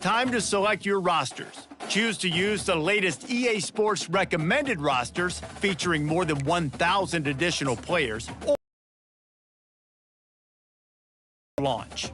Time to select your rosters. Choose to use the latest EA Sports recommended rosters featuring more than 1,000 additional players or launch.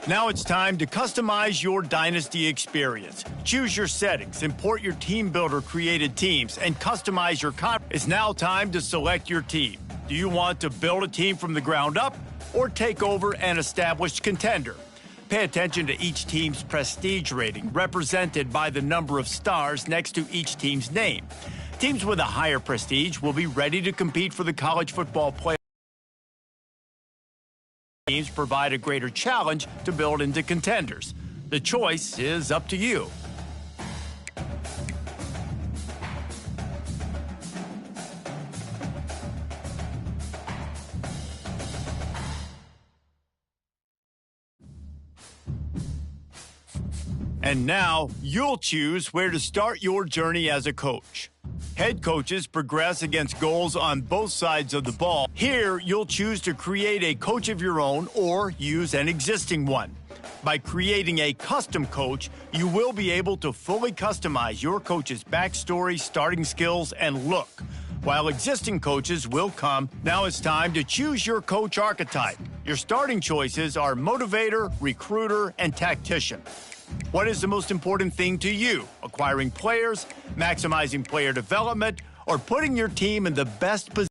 Now it's time to customize your Dynasty experience. Choose your settings, import your team builder created teams, and customize your It's now time to select your team. Do you want to build a team from the ground up or take over an established contender? Pay attention to each team's prestige rating, represented by the number of stars next to each team's name. Teams with a higher prestige will be ready to compete for the college football playoff. Teams provide a greater challenge to build into contenders. The choice is up to you. And now you'll choose where to start your journey as a coach. Head coaches progress against goals on both sides of the ball. Here, you'll choose to create a coach of your own or use an existing one. By creating a custom coach, you will be able to fully customize your coach's backstory, starting skills, and look. While existing coaches will come, now it's time to choose your coach archetype. Your starting choices are motivator, recruiter, and tactician. What is the most important thing to you? Acquiring players, maximizing player development, or putting your team in the best position?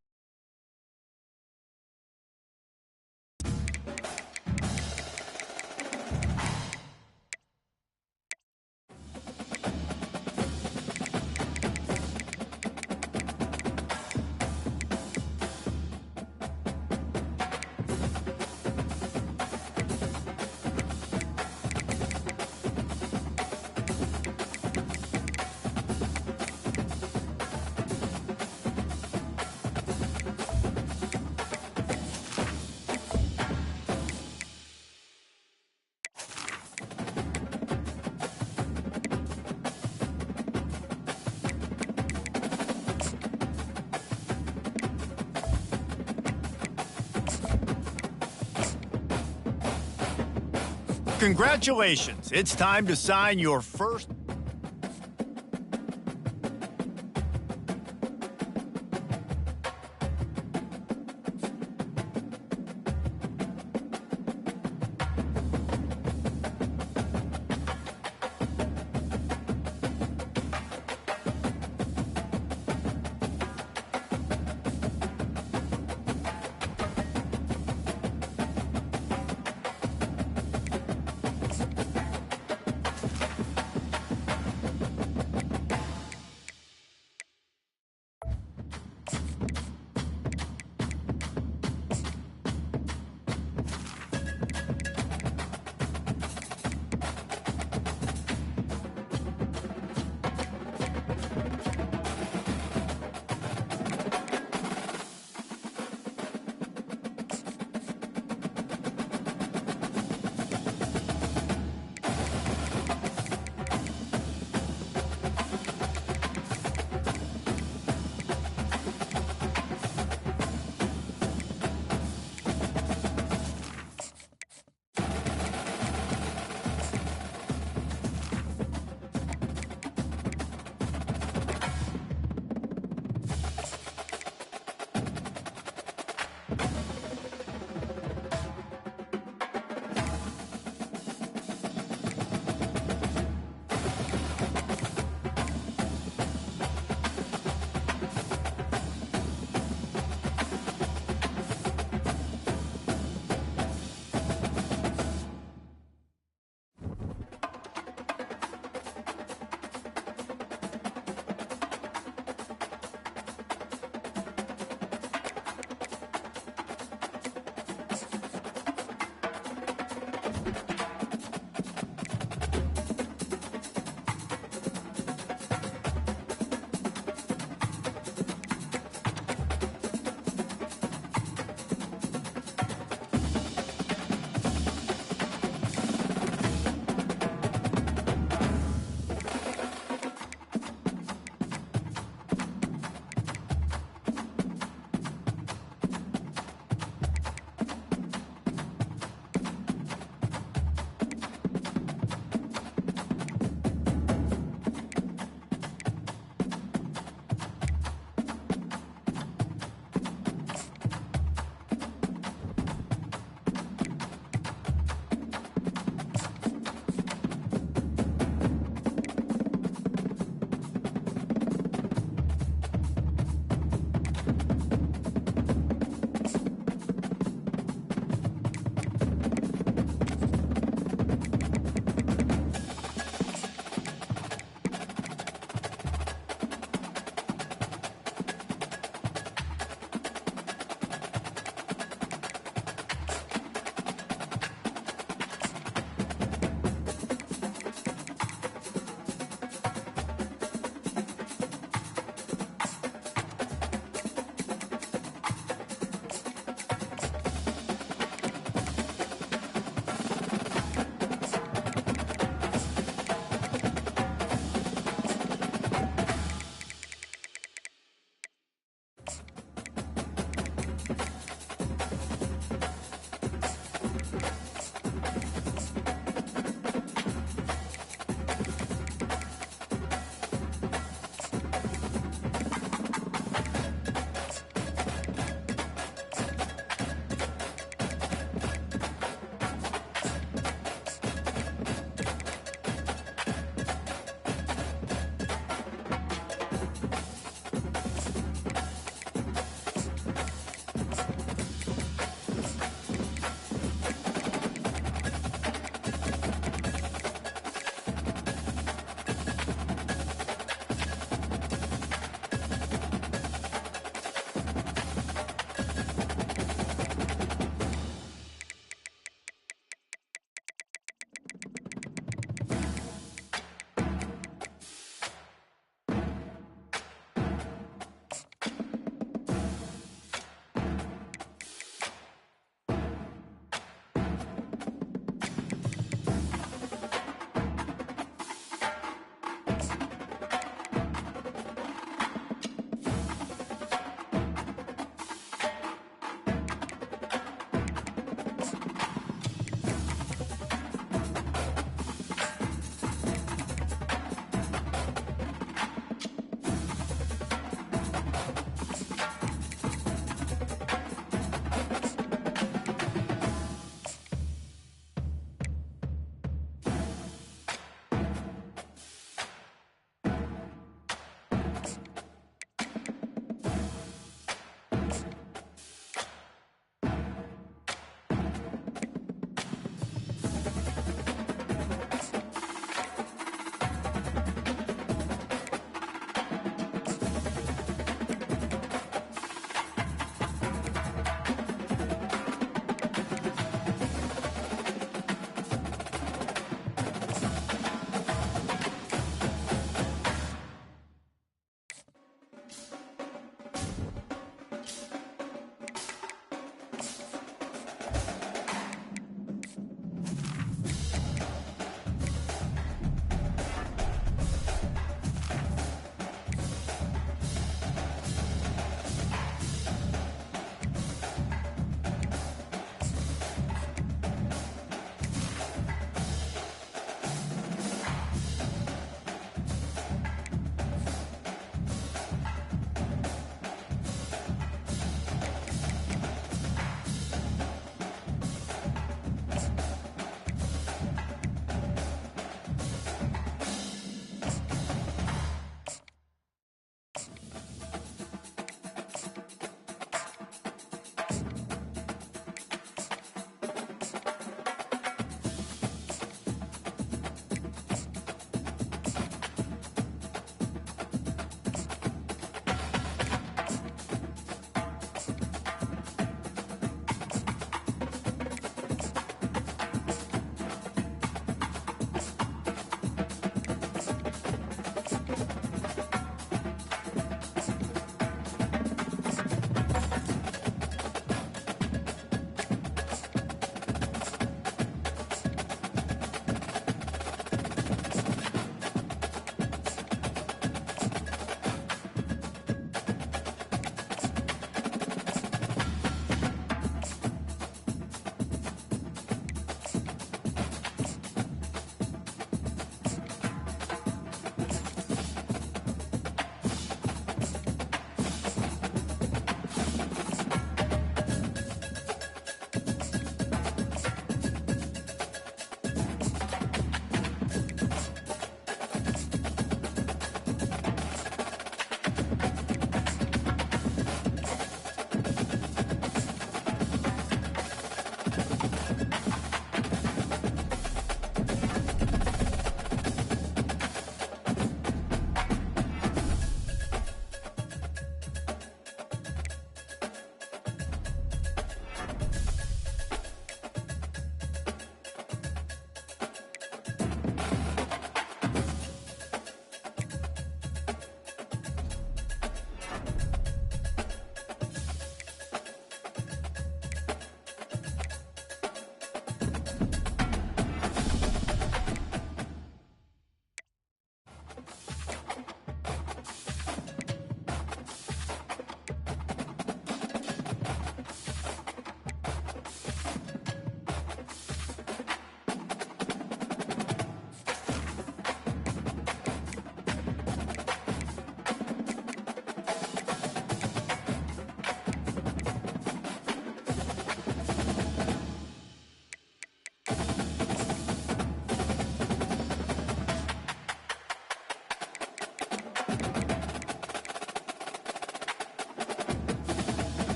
Congratulations, it's time to sign your first.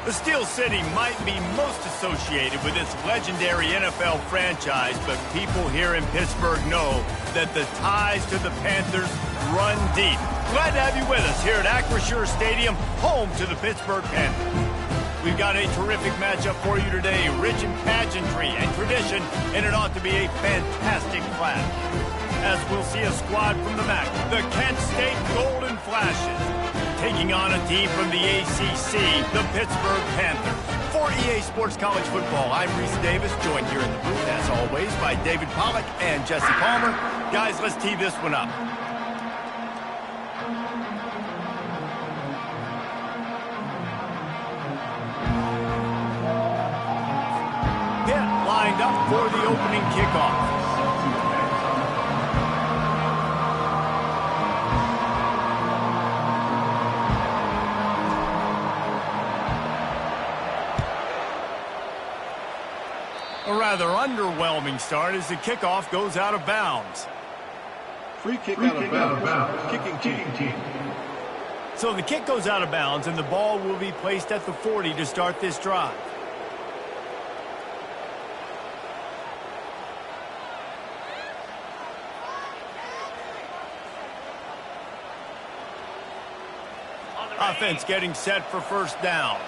The Steel City might be most associated with this legendary NFL franchise, but people here in Pittsburgh know that the ties to the Panthers run deep. Glad to have you with us here at Acrisure Stadium, home to the Pittsburgh Panthers. We've got a terrific matchup for you today, rich in pageantry and tradition, and it ought to be a fantastic clash. As we'll see a squad from the MAC, the Kent State Golden Flashes, taking on a team from the ACC, the Pittsburgh Panthers. For EA Sports College Football, I'm Reese Davis, joined here in the booth, as always, by David Pollack and Jesse Palmer. Guys, let's tee this one up. Lined up for the opening kickoff. A rather underwhelming start as the kickoff goes out of bounds. Free kick out of bounds. Kicking team. So the kick goes out of bounds and the ball will be placed at the 40 to start this drive. Offense getting set for first down.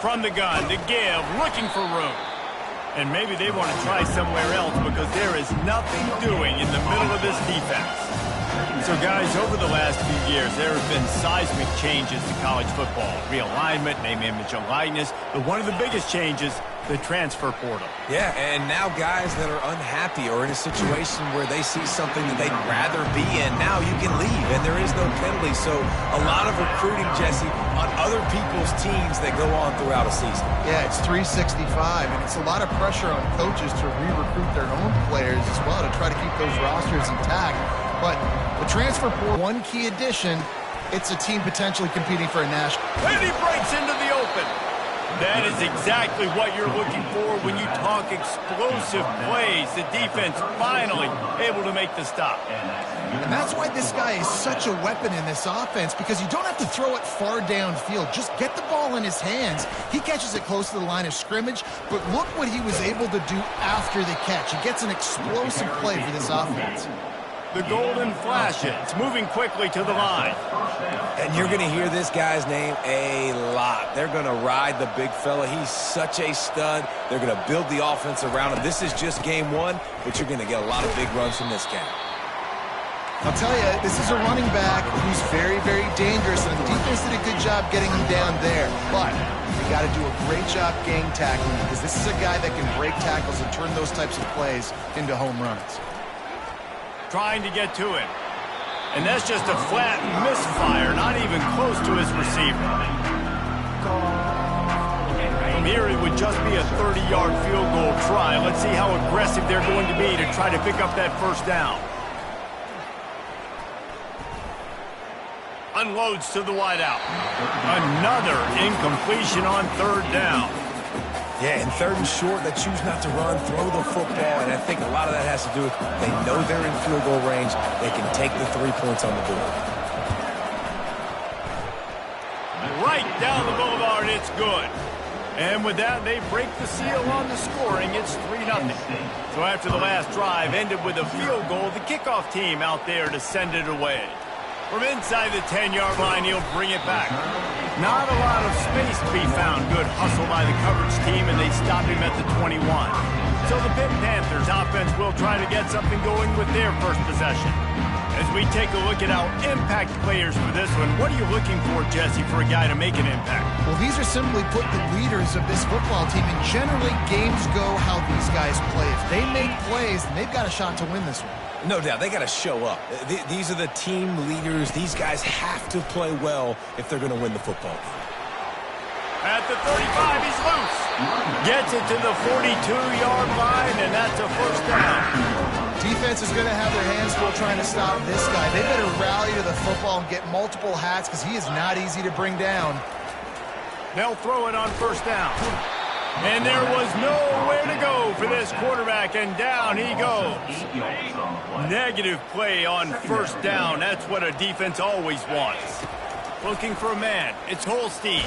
From the gun to give, looking for room. And maybe they want to try somewhere else because there is nothing doing in the middle of this defense. So, guys, over the last few years, there have been seismic changes to college football. Realignment, name, image, and likeness. But one of the biggest changes, the transfer portal. Yeah, and now guys that are unhappy or in a situation where they see something that they'd rather be in, now you can leave, and there is no penalty. So a lot of recruiting, Jesse, on other people's teams that go on throughout a season. Yeah, it's 365, and it's a lot of pressure on coaches to re-recruit their own players as well to try to keep those rosters intact. But the transfer portal, one key addition, it's a team potentially competing for a national. And he breaks into the open. That is exactly what you're looking for when you talk explosive plays. The defense finally able to make the stop. And that's why this guy is such a weapon in this offense, because you don't have to throw it far downfield. Just get the ball in his hands. He catches it close to the line of scrimmage, but look what he was able to do after the catch. He gets an explosive play for this offense. The Golden Flashes moving quickly to the line. And you're going to hear this guy's name a lot. They're going to ride the big fella. He's such a stud. They're going to build the offense around him. This is just game one, but you're going to get a lot of big runs from this guy. I'll tell you, this is a running back who's very, very dangerous, and the defense did a good job getting him down there. But you got to do a great job gang tackling, because this is a guy that can break tackles and turn those types of plays into home runs. Trying to get to it. And that's just a flat misfire, not even close to his receiver. From here, it would just be a 30-yard field goal try. Let's see how aggressive they're going to be to try to pick up that first down. Unloads to the wideout. Another incompletion on third down. Yeah, and third and short, they choose not to run, throw the football, and I think a lot of that has to do with they know they're in field goal range. They can take the 3 points on the board. Right down the boulevard, it's good. And with that, they break the seal on the scoring. It's 3-0. So after the last drive ended with a field goal, the kickoff team out there to send it away. From inside the 10-yard line, he'll bring it back. Not a lot of space to be found. Good hustle by the coverage team, and they stop him at the 21. So the Pitt Panthers offense will try to get something going with their first possession. As we take a look at our impact players for this one, what are you looking for, Jesse, for a guy to make an impact? Well, these are simply put the leaders of this football team, and generally games go how these guys play. If they make plays, then they've got a shot to win this one. No doubt, they got to show up. These are the team leaders. These guys have to play well if they're going to win the football game. At the 35, he's loose. Gets it to the 42-yard line, and that's a first down. Defense is going to have their hands full trying to stop this guy. They better rally to the football and get multiple hats, because he is not easy to bring down. They'll throw it on first down. And there was nowhere to go for this quarterback, and down he goes. Negative play on first down. That's what a defense always wants. Looking for a man. It's Holstein.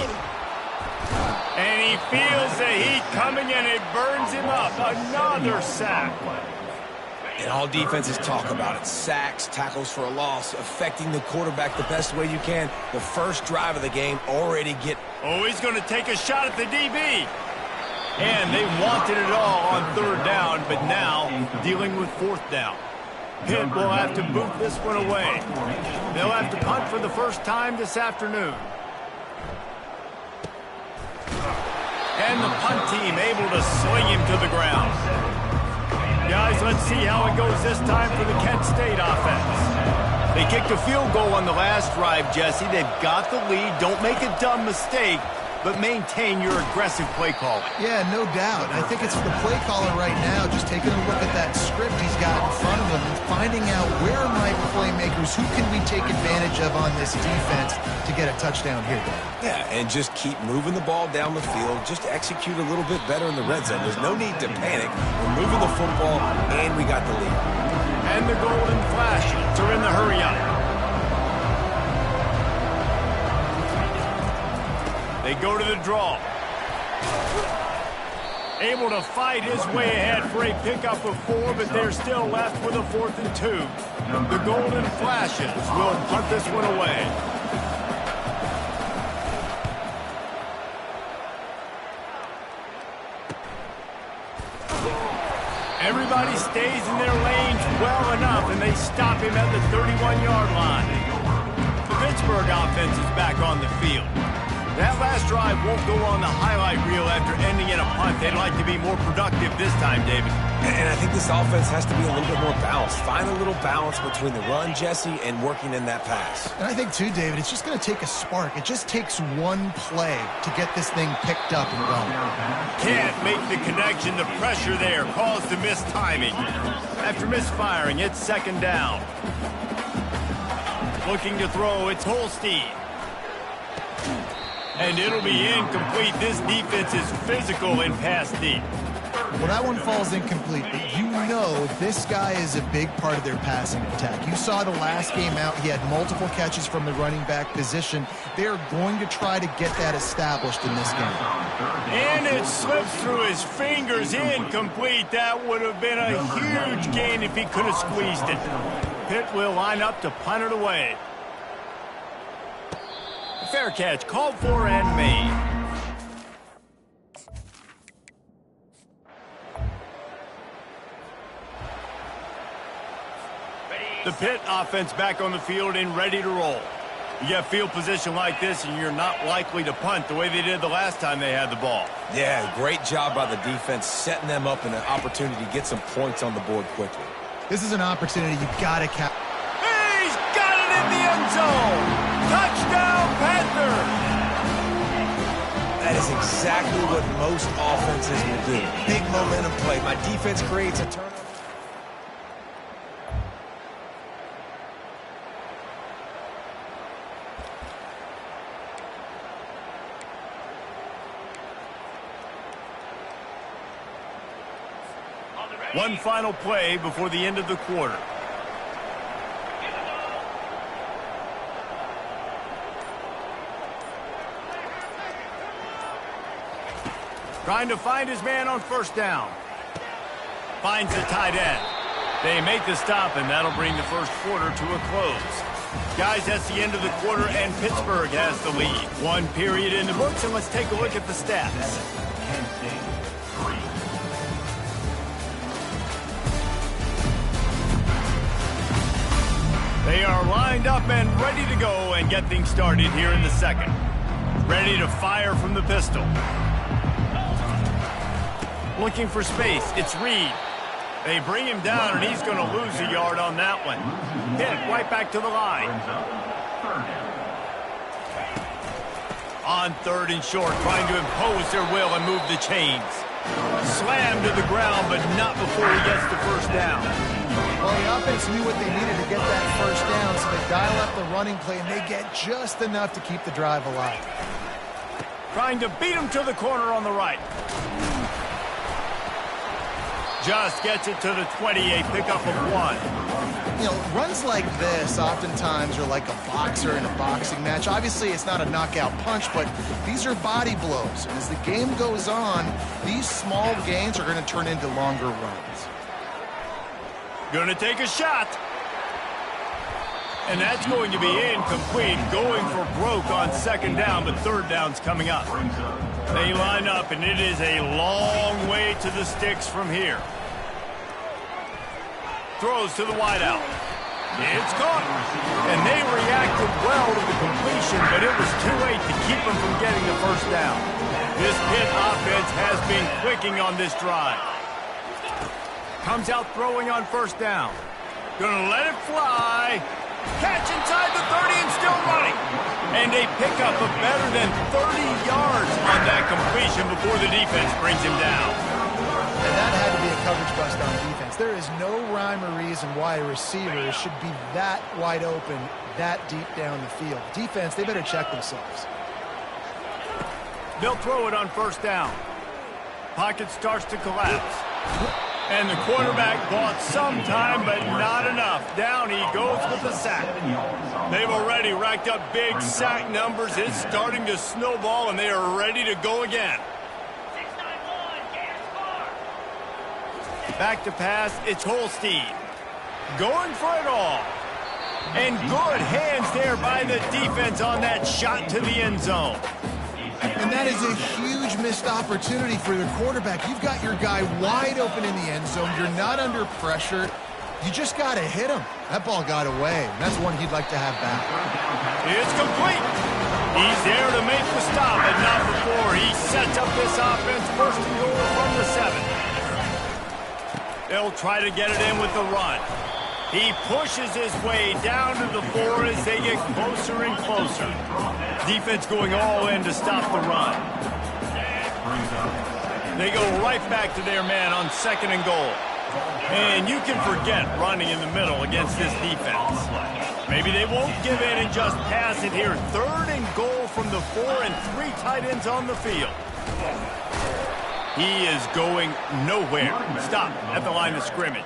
And he feels the heat coming, and it burns him up. Another sack. And all defenses talk about it. Sacks, tackles for a loss, affecting the quarterback the best way you can. The first drive of the game already get... Oh, he's going to take a shot at the DB. And they wanted it all on third down, but now dealing with fourth down. Pitt will have to boot this one away. They'll have to punt for the first time this afternoon. And the punt team able to sling him to the ground. Guys, let's see how it goes this time for the Kent State offense. They kicked a field goal on the last drive, Jesse. They've got the lead. Don't make a dumb mistake, but maintain your aggressive play calling. Yeah, no doubt. I think it's the play caller right now just taking a look at that script he's got in front of him and finding out where are my playmakers, who can we take advantage of on this defense to get a touchdown here. Yeah, and just keep moving the ball down the field. Just execute a little bit better in the red zone. There's no need to panic. We're moving the football, and we got the lead. And the Golden Flashes are in the hurry-up. They go to the draw. Able to fight his way ahead for a pickup of 4, but they're still left with a 4th and 2. The Golden Flashes will punt this one away. Everybody stays in their lanes well enough, and they stop him at the 31-yard line. The Pittsburgh offense is back on the field. That last drive won't go on the highlight reel after ending in a punt. They'd like to be more productive this time, David. And I think this offense has to be a little bit more balanced. Find a little balance between the run, Jesse, and working in that pass. And I think, too, David, it's just going to take a spark. It just takes one play to get this thing picked up and going. Can't make the connection. The pressure there caused the missed timing. After misfiring, it's second down. Looking to throw, it's Holstein. And it'll be incomplete. This defense is physical in pass deep. Well, that one falls incomplete, but you know this guy is a big part of their passing attack. You saw the last game out, he had multiple catches from the running back position. They're going to try to get that established in this game. And it slips through his fingers, incomplete. That would have been a huge gain if he could have squeezed it. Pitt will line up to punt it away. Fair catch, called for and made. The Pitt offense back on the field and ready to roll. You get field position like this, and you're not likely to punt the way they did the last time they had the ball. Yeah, great job by the defense, setting them up in an opportunity to get some points on the board quickly. This is an opportunity you've got to capture. He's got it in the end zone! Touchdown, Panthers! That is exactly what most offenses will do. Big momentum play. My defense creates a turnover. One final play before the end of the quarter. Trying to find his man on first down. Finds the tight end. They make the stop, and that'll bring the first quarter to a close. Guys, that's the end of the quarter, and Pittsburgh has the lead. One period in the books, and let's take a look at the stats. They are lined up and ready to go and get things started here in the second. Ready to fire from the pistol. Looking for space, it's Reed. They bring him down, and he's going to lose a yard on that one. Hit right back to the line. On third and short, trying to impose their will and move the chains. Slammed to the ground, but not before he gets the first down. Well, the offense knew what they needed to get that first down, so they dial up the running play, and they get just enough to keep the drive alive. Trying to beat him to the corner on the right. Just gets it to the 20, a pickup of 1. You know, runs like this oftentimes are like a boxer in a boxing match. Obviously, it's not a knockout punch, but these are body blows. And as the game goes on, these small gains are going to turn into longer runs. Gonna take a shot. And that's going to be incomplete, going for broke on 2nd down, but 3rd down's coming up. They line up, and it is a long way to the sticks from here. Throws to the wideout. It's caught. And they reacted well to the completion, but it was too late to keep them from getting the 1st down. This Pitt offense has been clicking on this drive. Comes out throwing on 1st down. Gonna let it fly. Catch inside the 30 and still running. And a pickup of better than 30 yards on that completion before the defense brings him down. And that had to be a coverage bust on defense. There is no rhyme or reason why a receiver should be that wide open, that deep down the field. Defense, they better check themselves. They'll throw it on 1st down. Pocket starts to collapse. And the quarterback bought some time, but not enough. Down he goes with the sack. They've already racked up big sack numbers. It's starting to snowball, and they are ready to go again. Back to pass, it's Holstein. Going for it all. And good hands there by the defense on that shot to the end zone. And that is a huge missed opportunity for the quarterback. You've got your guy wide open in the end zone. You're not under pressure. You just got to hit him. That ball got away. And that's one he'd like to have back. It's complete. He's there to make the stop, but not before. He sets up this offense 1st and goal from the 7. They'll try to get it in with the run. He pushes his way down to the 4 as they get closer and closer. Defense going all in to stop the run. They go right back to their man on 2nd and goal. And you can forget running in the middle against this defense. Maybe they won't give in and just pass it here. 3rd and goal from the 4 and 3 tight ends on the field. He is going nowhere. Stop at the line of scrimmage.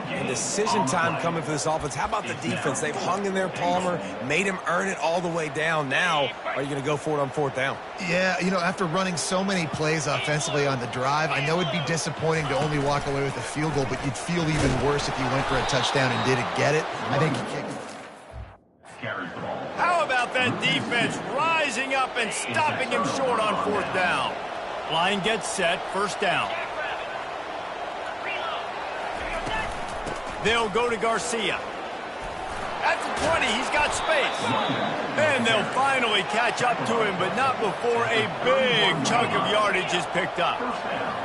And decision time coming for this offense. How about the defense? They've hung in there, Palmer, made him earn it all the way down. Now, are you going to go for it on 4th down? Yeah, you know, after running so many plays offensively on the drive, I know it'd be disappointing to only walk away with a field goal, but you'd feel even worse if you went for a touchdown and didn't get it. I think he kicked it. How about that defense rising up and stopping him short on 4th down? Line gets set, 1st down. They'll go to Garcia. At the 20, he's got space. And they'll finally catch up to him, but not before a big chunk of yardage is picked up.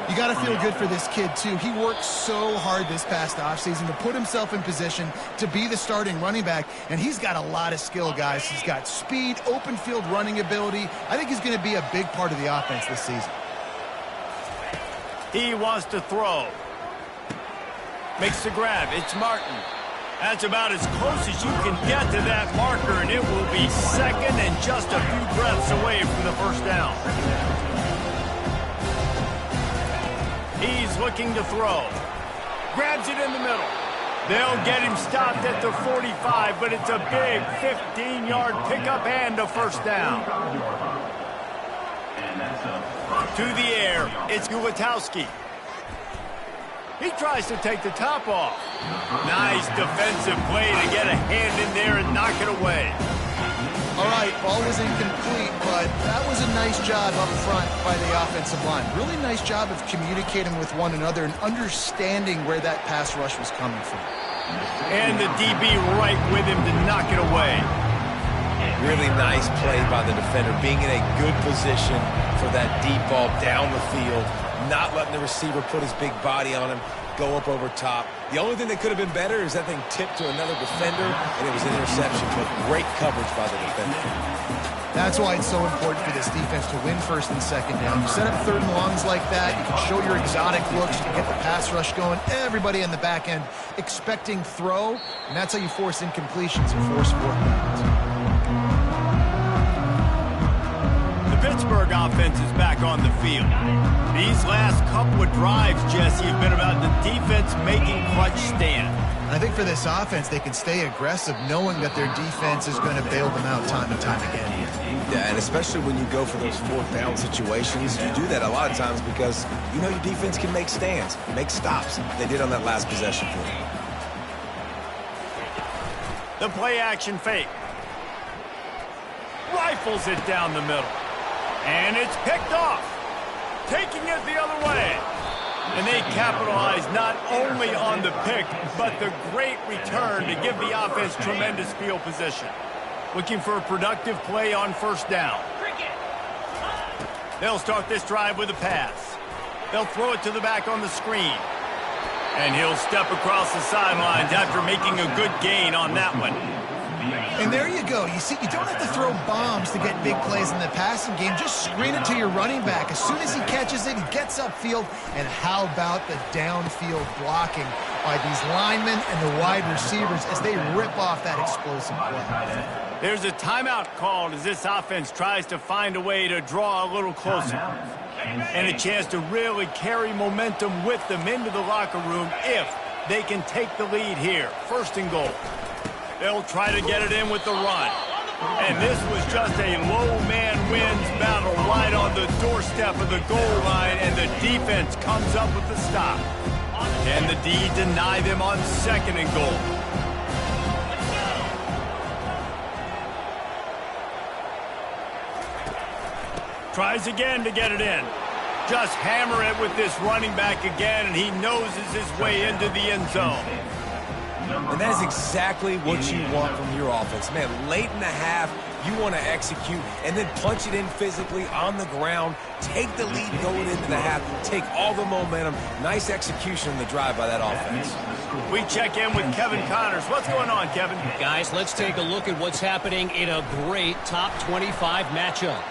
You got to feel good for this kid, too. He worked so hard this past offseason to put himself in position to be the starting running back, and he's got a lot of skill, guys. He's got speed, open field running ability. I think he's going to be a big part of the offense this season. He wants to throw. Makes the grab. It's Martin. That's about as close as you can get to that marker, and it will be 2nd and just a few breaths away from the 1st down. He's looking to throw. Grabs it in the middle. They'll get him stopped at the 45, but it's a big 15-yard pickup and a 1st down. To the air, it's Gulatowski. He tries to take the top off. Nice defensive play to get a hand in there and knock it away. All right, ball was incomplete, but that was a nice job up front by the offensive line. Really nice job of communicating with one another and understanding where that pass rush was coming from. And the DB right with him to knock it away. Really nice play by the defender, being in a good position for that deep ball down the field, not letting the receiver put his big body on him, go up over top. The only thing that could have been better is that thing tipped to another defender, and it was an interception, but great coverage by the defender. That's why it's so important for this defense to win 1st and 2nd down. You set up 3rd and longs like that, you can show your exotic looks, you can get the pass rush going, everybody in the back end expecting throw, and that's how you force incompletions and force 4th downs. The Pittsburgh offense offense is back on the field. These last couple of drives, Jesse, have been about the defense making clutch stand. I think for this offense, they can stay aggressive knowing that their defense is going to bail them out time and time again. Yeah, and especially when you go for those fourth down situations, you do that a lot of times because you know your defense can make stands, make stops. They did on that last possession for you. The play action fake. Rifles it down the middle. And it's picked off. Taking it the other way. And they capitalize not only on the pick, but the great return to give the offense tremendous field position. Looking for a productive play on first down. They'll start this drive with a pass. They'll throw it to the back on the screen. And he'll step across the sidelines after making a good gain on that one. And there you go. You see, you don't have to throw bombs to get big plays in the passing game. Just screen it to your running back. As soon as he catches it, he gets upfield. And how about the downfield blocking by these linemen and the wide receivers as they rip off that explosive play. There's a timeout called as this offense tries to find a way to draw a little closer. And a chance to really carry momentum with them into the locker room if they can take the lead here. First and goal. They'll try to get it in with the run. And this was just a low man wins battle right on the doorstep of the goal line, and the defense comes up with the stop. And the D deny them on second and goal. Tries again to get it in. Just hammer it with this running back again, and he noses his way into the end zone. And that is exactly what you want from your offense. Man, late in the half, you want to execute and then punch it in physically on the ground. Take the lead going into the half. Take all the momentum. Nice execution in the drive by that offense. We check in with Kevin Connors. What's going on, Kevin? Guys, let's take a look at what's happening in a great top 25 matchup.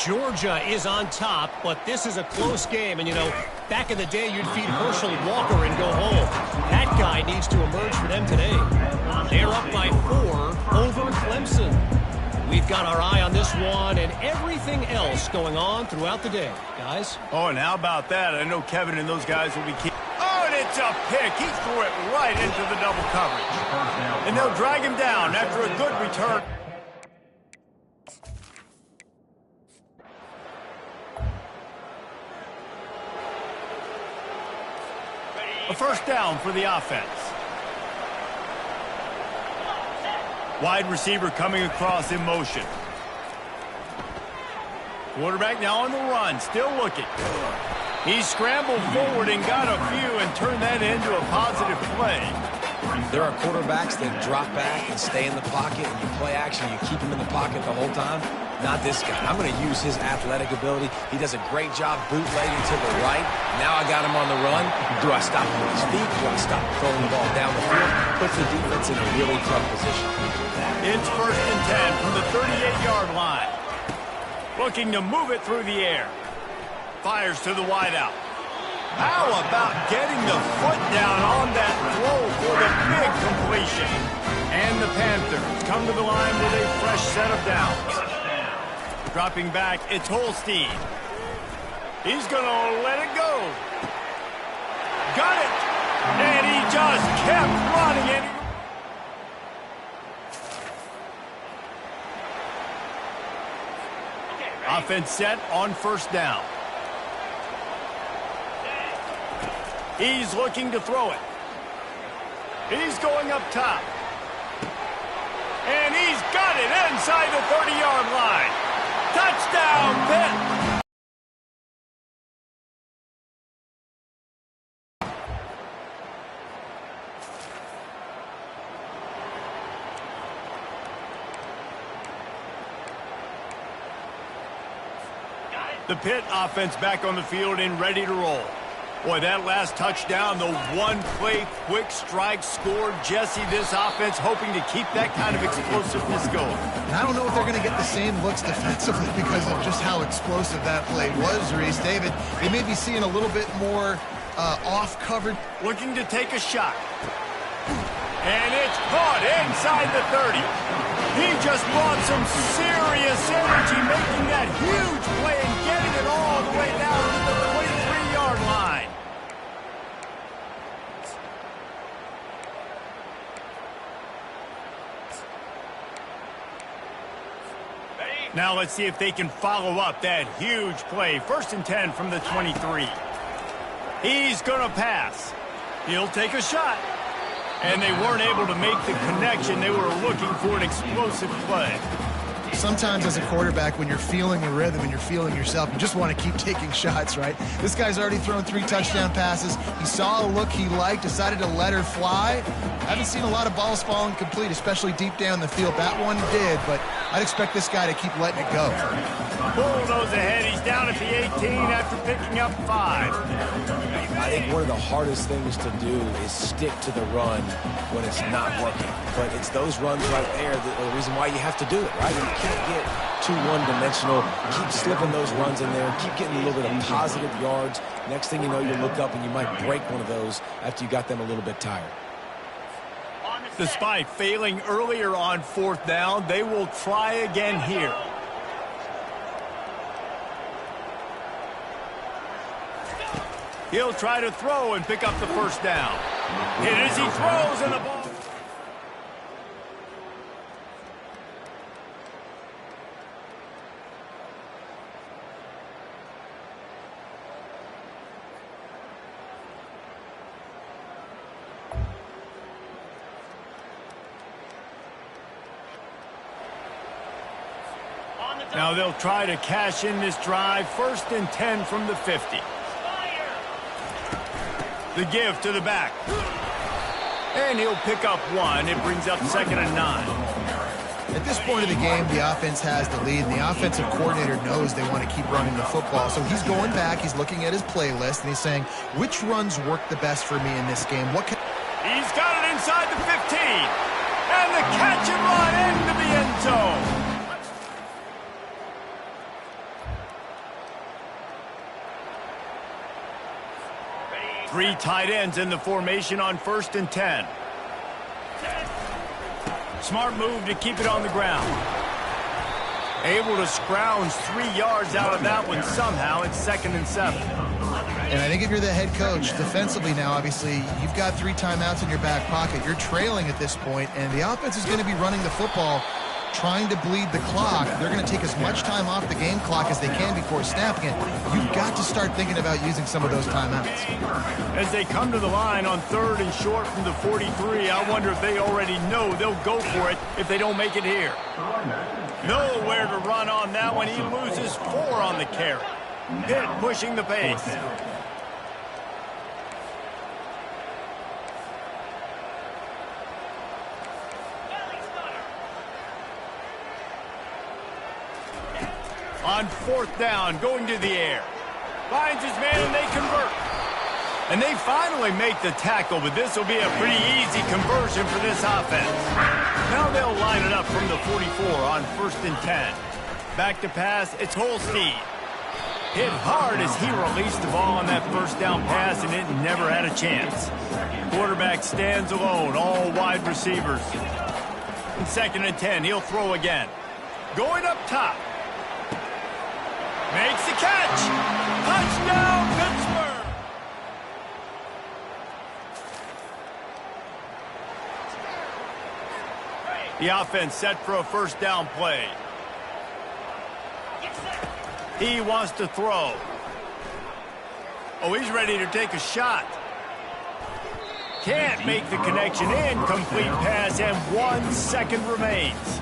Georgia is on top, but this is a close game. And, you know, back in the day, you'd feed Herschel Walker and go home. That guy needs to emerge for them today. They're up by 4 over Clemson. We've got our eye on this one and everything else going on throughout the day, guys. Oh, and how about that? I know Kevin and those guys will be key. Oh, and it's a pick. He threw it right into the double coverage. And they'll drag him down after a good return. A first down for the offense. Wide receiver coming across in motion. Quarterback now on the run, still looking. He scrambled forward and got a few and turned that into a positive play. There are quarterbacks that drop back and stay in the pocket, and you play action, you keep him in the pocket the whole time. Not this guy. I'm going to use his athletic ability. He does a great job bootlegging to the right. Now I got him on the run. Do I stop him with his feet? Do I stop throwing the ball down the field? Puts the defense in a really tough position. It's first and 10 from the 38-yard line. Looking to move it through the air. Fires to the wideout. How about getting the foot down on that throw for the big completion? And the Panthers come to the line with a fresh set of downs. Dropping back, it's Holstein. He's going to let it go. Got it! And he just kept running it. Offense set on first down. He's looking to throw it. He's going up top. And he's got it inside the 30-yard line. Touchdown, Pitt! The Pitt offense back on the field and ready to roll. Boy, that last touchdown, the one-play quick strike scored. Jesse, this offense hoping to keep that kind of explosiveness going. And I don't know if they're going to get the same looks defensively because of just how explosive that play was, Reese. David, they may be seeing a little bit more off-covered. Looking to take a shot. And it's Caught inside the 30. He just brought some serious energy, making that huge play and getting it all the way down to the 23-yard line. Now let's see if they can follow up that huge play. 1st and 10 from the 23. He's going to pass. He'll take a shot. And they weren't able to make the connection. They were looking for an explosive play. Sometimes as a quarterback, when you're feeling the rhythm and you're feeling yourself, you just want to keep taking shots, right? This guy's already thrown 3 touchdown passes. He saw a look he liked, decided to let her fly. I haven't seen a lot of balls falling complete, especially deep down the field. That one did, but I'd expect this guy to keep letting it go. Bulldoze ahead. He's down at the 18 after picking up 5. I think one of the hardest things to do is stick to the run when it's not working. But it's those runs right there that are the reason why you have to do it, right? You can't get too one-dimensional. Keep slipping those runs in there. Keep getting a little bit of positive yards. Next thing you know, you look up and you might break one of those after you got them a little bit tired. Despite failing earlier on 4th down, they will try again here. He'll try to throw and pick up the 1st down. Hit as he throws, and the ball. Now they'll try to cash in this drive. 1st and 10 from the 50. The give to the back. And he'll pick up 1. It brings up 2nd and 9. At this point of the game, the offense has the lead, and the offensive coordinator knows they want to keep running the football. So he's going back, he's looking at his playlist, and he's saying, which runs work the best for me in this game? He's got it inside the 15. And the catch and run into the end zone. 3 tight ends in the formation on 1st and 10. Smart move to keep it on the ground. Able to scrounge 3 yards out of that one somehow. It's 2nd and 7. And I think if you're the head coach, defensively now, obviously, you've got 3 timeouts in your back pocket. You're trailing at this point, and the offense is going to be running the football, trying to bleed the clock. They're going to take as much time off the game clock as they can before snapping it. You've got to start thinking about using some of those timeouts. As they come to the line on 3rd and short from the 43, I wonder if they already know they'll go for it if they don't make it here. Nowhere to run on that one. He loses 4 on the carry. Pitt pushing the pace. On 4th down, going to the air. Finds his man, and they convert. And they finally make the tackle, but this will be a pretty easy conversion for this offense. Now they'll line it up from the 44 on 1st and 10. Back to pass, it's Holstein. Hit hard as he released the ball on that 1st down pass, and it never had a chance. Quarterback stands alone, all wide receivers. In 2nd and 10, he'll throw again. Going up top. Makes the catch. Touchdown, Pittsburgh. The offense set for a 1st down play. He wants to throw. Oh, he's ready to take a shot. Can't make the connection. Incomplete pass, and 1 second remains.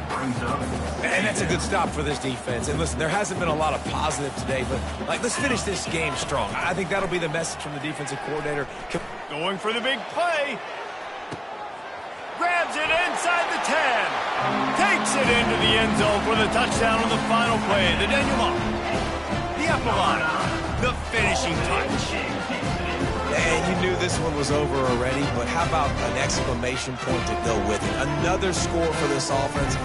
And that's a good stop for this defense. And listen, there hasn't been a lot of positive today, but let's finish this game strong. I think that'll be the message from the defensive coordinator. Going for the big play. Grabs it inside the 10. Takes it into the end zone for the touchdown on the final play. The denouement. The epilogue. The finishing touch. And you knew this one was over already, but how about an exclamation point to go with it? Another score for this offense.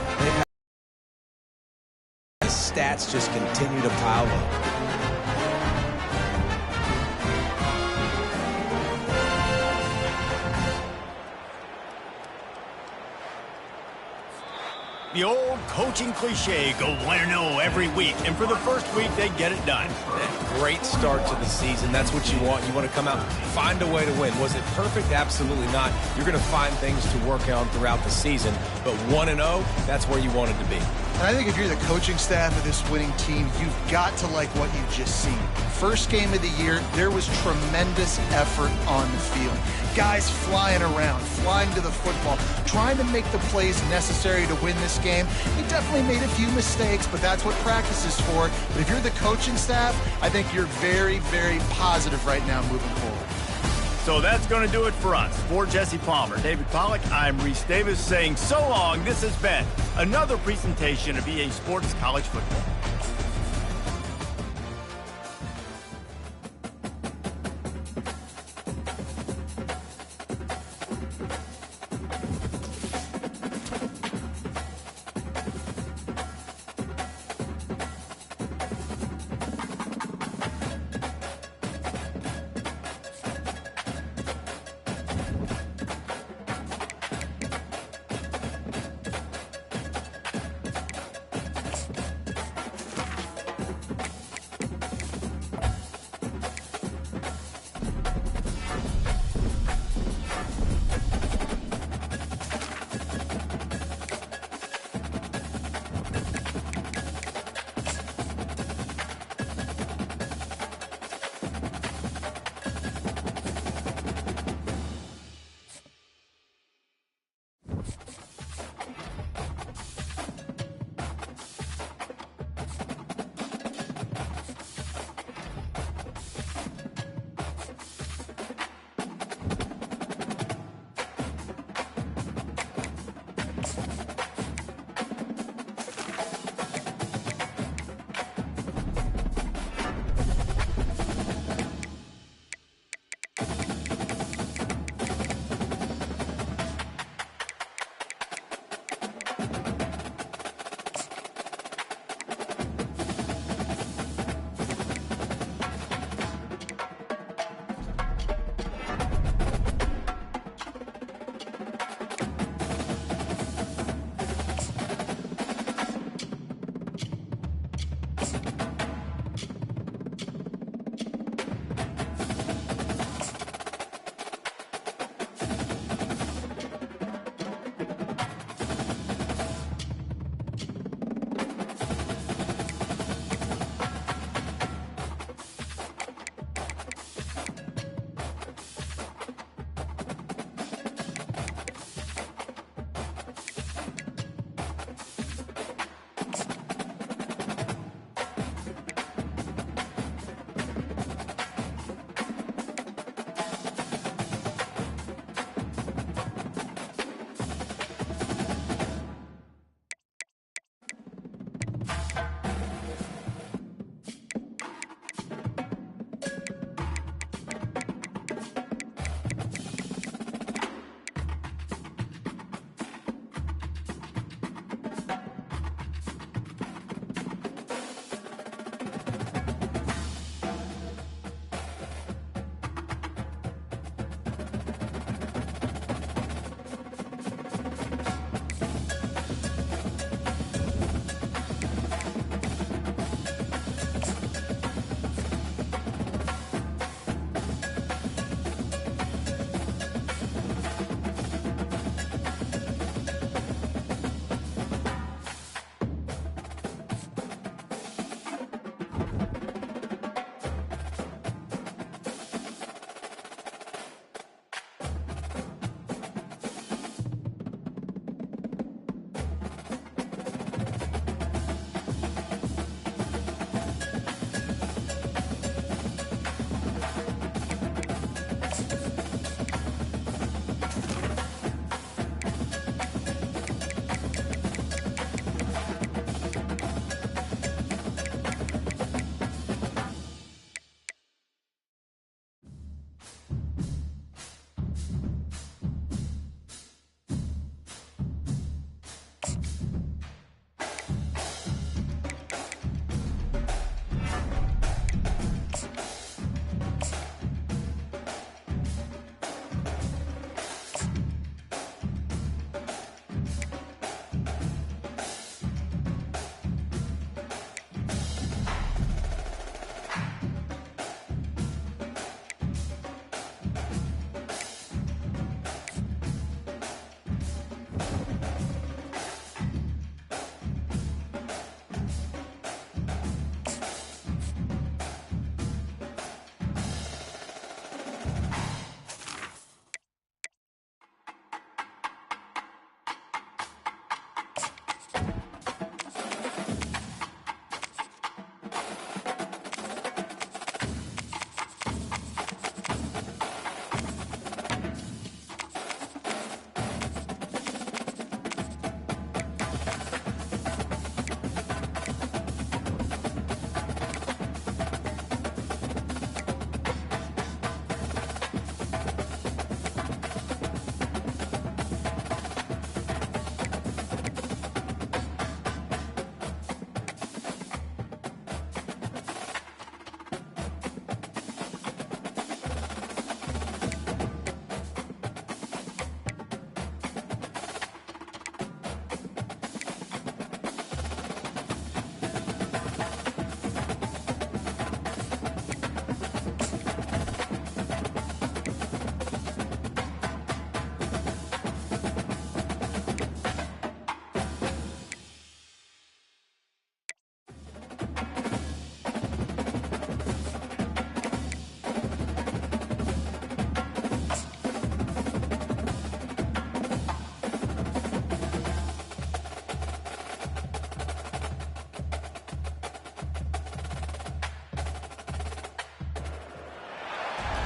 The stats just continue to pile up. The old coaching cliche, go 1-0 every week. And for the first week, they get it done. Great start to the season. That's what you want. You want to come out, find a way to win. Was it perfect? Absolutely not. You're going to find things to work on throughout the season. But 1-0, that's where you wanted to be. And I think if you're the coaching staff of this winning team, you've got to like what you've just seen. First game of the year, there was tremendous effort on the field. Guys flying around, flying to the football, trying to make the plays necessary to win this game. They definitely made a few mistakes, but that's what practice is for. But if you're the coaching staff, I think you're very, very positive right now moving forward. So that's going to do it for us. For Jesse Palmer, David Pollack, I'm Reese Davis saying so long. This has been another presentation of EA Sports College Football.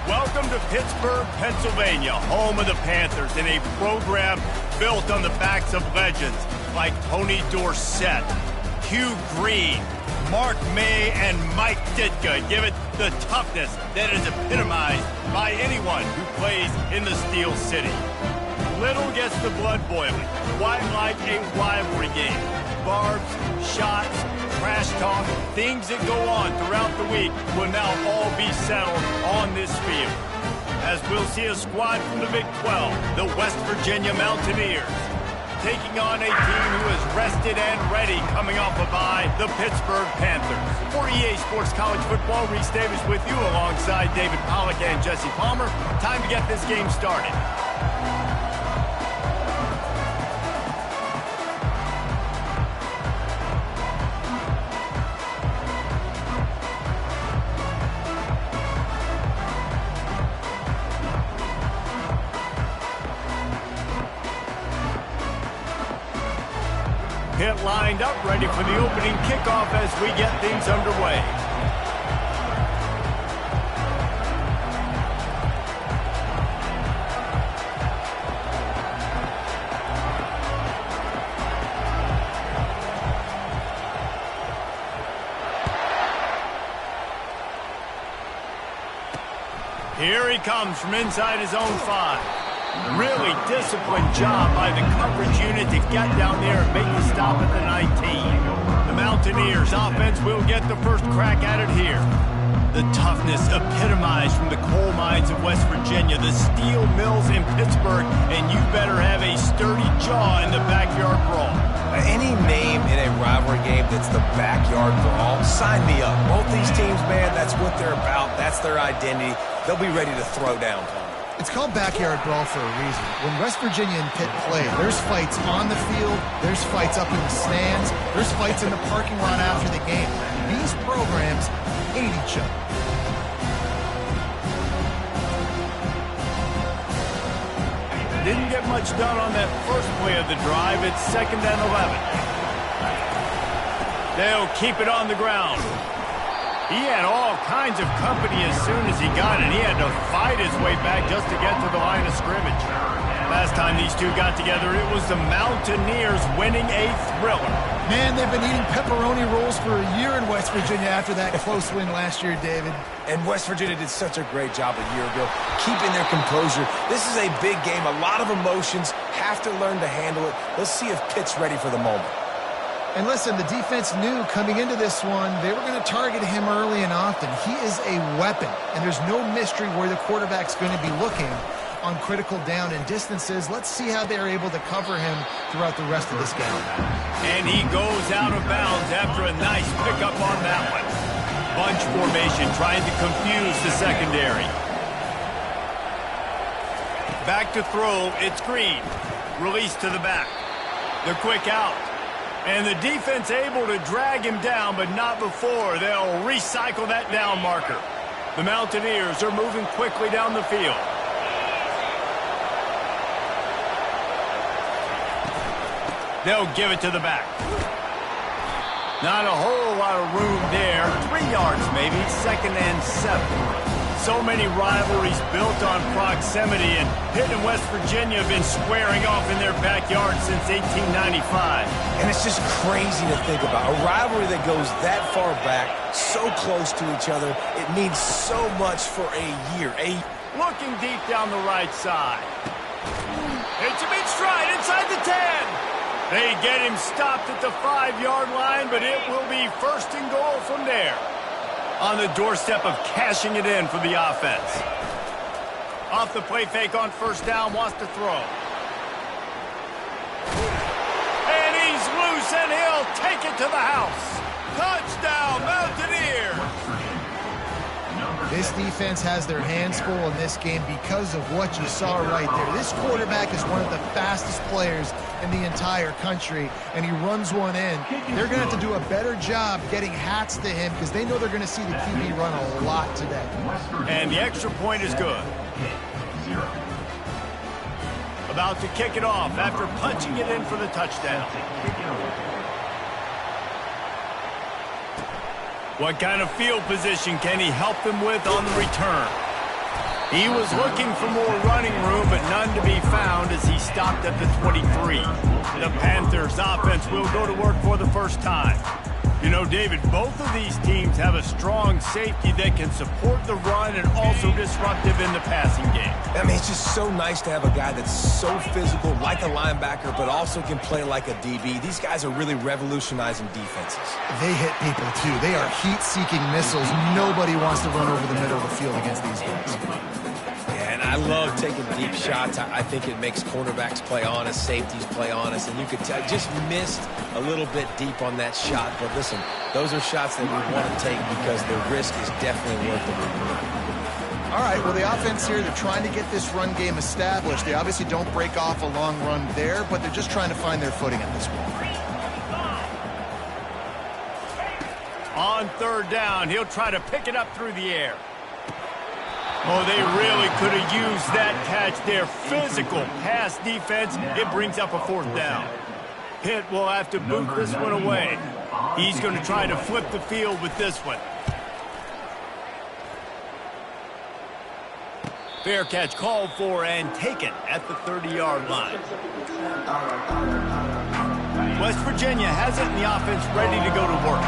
Welcome to Pittsburgh, Pennsylvania, home of the Panthers, in a program built on the backs of legends like Tony Dorsett, Hugh Green, Mark May, and Mike Ditka. Give it the toughness that is epitomized by anyone who plays in the Steel City. Little gets the blood boiling, quite like a rivalry game. Barbs, shots, trash talk, things that go on throughout the week will now all be settled on this field. As we'll see a squad from the Big 12, the West Virginia Mountaineers, taking on a team who is rested and ready coming off a bye, the Pittsburgh Panthers. For EA Sports College Football, Reese Davis with you alongside David Pollack and Jesse Palmer. Time to get this game started. Pitt lined up, ready for the opening kickoff as we get things underway. Here he comes from inside his own 5. Really disciplined job by the coverage unit to get down there and make the stop at the 19. The Mountaineers offense will get the first crack at it here. The toughness epitomized from the coal mines of West Virginia, the steel mills in Pittsburgh, and you better have a sturdy jaw in the backyard brawl. Any name in a rivalry game that's the backyard brawl, sign me up. Both these teams, man, that's what they're about. That's their identity. They'll be ready to throw down. It's called backyard brawl for a reason. When West Virginia and Pitt play, there's fights on the field, there's fights up in the stands, there's fights in the parking lot after the game. These programs hate each other. Didn't get much done on that first play of the drive. It's 2nd and 11. They'll keep it on the ground. He had all kinds of company as soon as he got it. He had to fight his way back just to get to the line of scrimmage. Last time these two got together, it was the Mountaineers winning a thriller. Man, they've been eating pepperoni rolls for a year in West Virginia after that close win last year, David. And West Virginia did such a great job a year ago, keeping their composure. This is a big game, a lot of emotions, have to learn to handle it. Let's see if Pitt's ready for the moment. And listen, the defense knew coming into this one, they were going to target him early and often. He is a weapon, and there's no mystery where the quarterback's going to be looking on critical down and distances. Let's see how they're able to cover him throughout the rest of this game. And he goes out of bounds after a nice pickup on that one. Bunch formation trying to confuse the secondary. Back to throw, it's Green. Release to the back. The quick out. And the defense able to drag him down, but not before. They'll recycle that down marker. The Mountaineers are moving quickly down the field. They'll give it to the back. Not a whole lot of room there. 3 yards maybe, 2nd and 7. So many rivalries built on proximity, and Pitt and West Virginia have been squaring off in their backyard since 1895. And it's just crazy to think about. A rivalry that goes that far back, so close to each other, it means so much for a year. Looking deep down the right side. It's a big stride inside the 10. They get him stopped at the 5-yard line, but it will be 1st and goal from there. On the doorstep of cashing it in for the offense. Off the play fake on 1st down, wants to throw. And he's loose, and he'll take it to the house. Touchdown, Mountaineers! This defense has their hands full in this game because of what you saw right there. This quarterback is one of the fastest players in the entire country, and he runs one in. They're going to have to do a better job getting hats to him because they know they're going to see the QB run a lot today. And the extra point is good. About to kick it off after punching it in for the touchdown. What kind of field position can he help them with on the return? He was looking for more running room, but none to be found as he stopped at the 23. The Panthers offense will go to work for the first time. You know, David, both of these teams have a strong safety that can support the run and also disruptive in the passing game. I mean, it's just so nice to have a guy that's so physical, like a linebacker, but also can play like a DB. These guys are really revolutionizing defenses. They hit people, too. They are heat-seeking missiles. Nobody wants to run over the middle of the field against these guys. Yeah, and I love taking deep shots. I think it makes cornerbacks play honest, safeties play honest, and you could tell just missed a little bit deep on that shot. But listen, those are shots that we want to take because the risk is definitely worth the reward. All right, well, the offense here, they're trying to get this run game established. They obviously don't break off a long run there, but they're just trying to find their footing at this point. On third down, he'll try to pick it up through the air. Oh, they really could have used that catch there. Physical pass defense. It brings up a fourth down. Pitt will have to boot this one away. He's going to try to flip the field with this one. Fair catch called for and taken at the 30-yard line. West Virginia has it in the offense ready to go to work.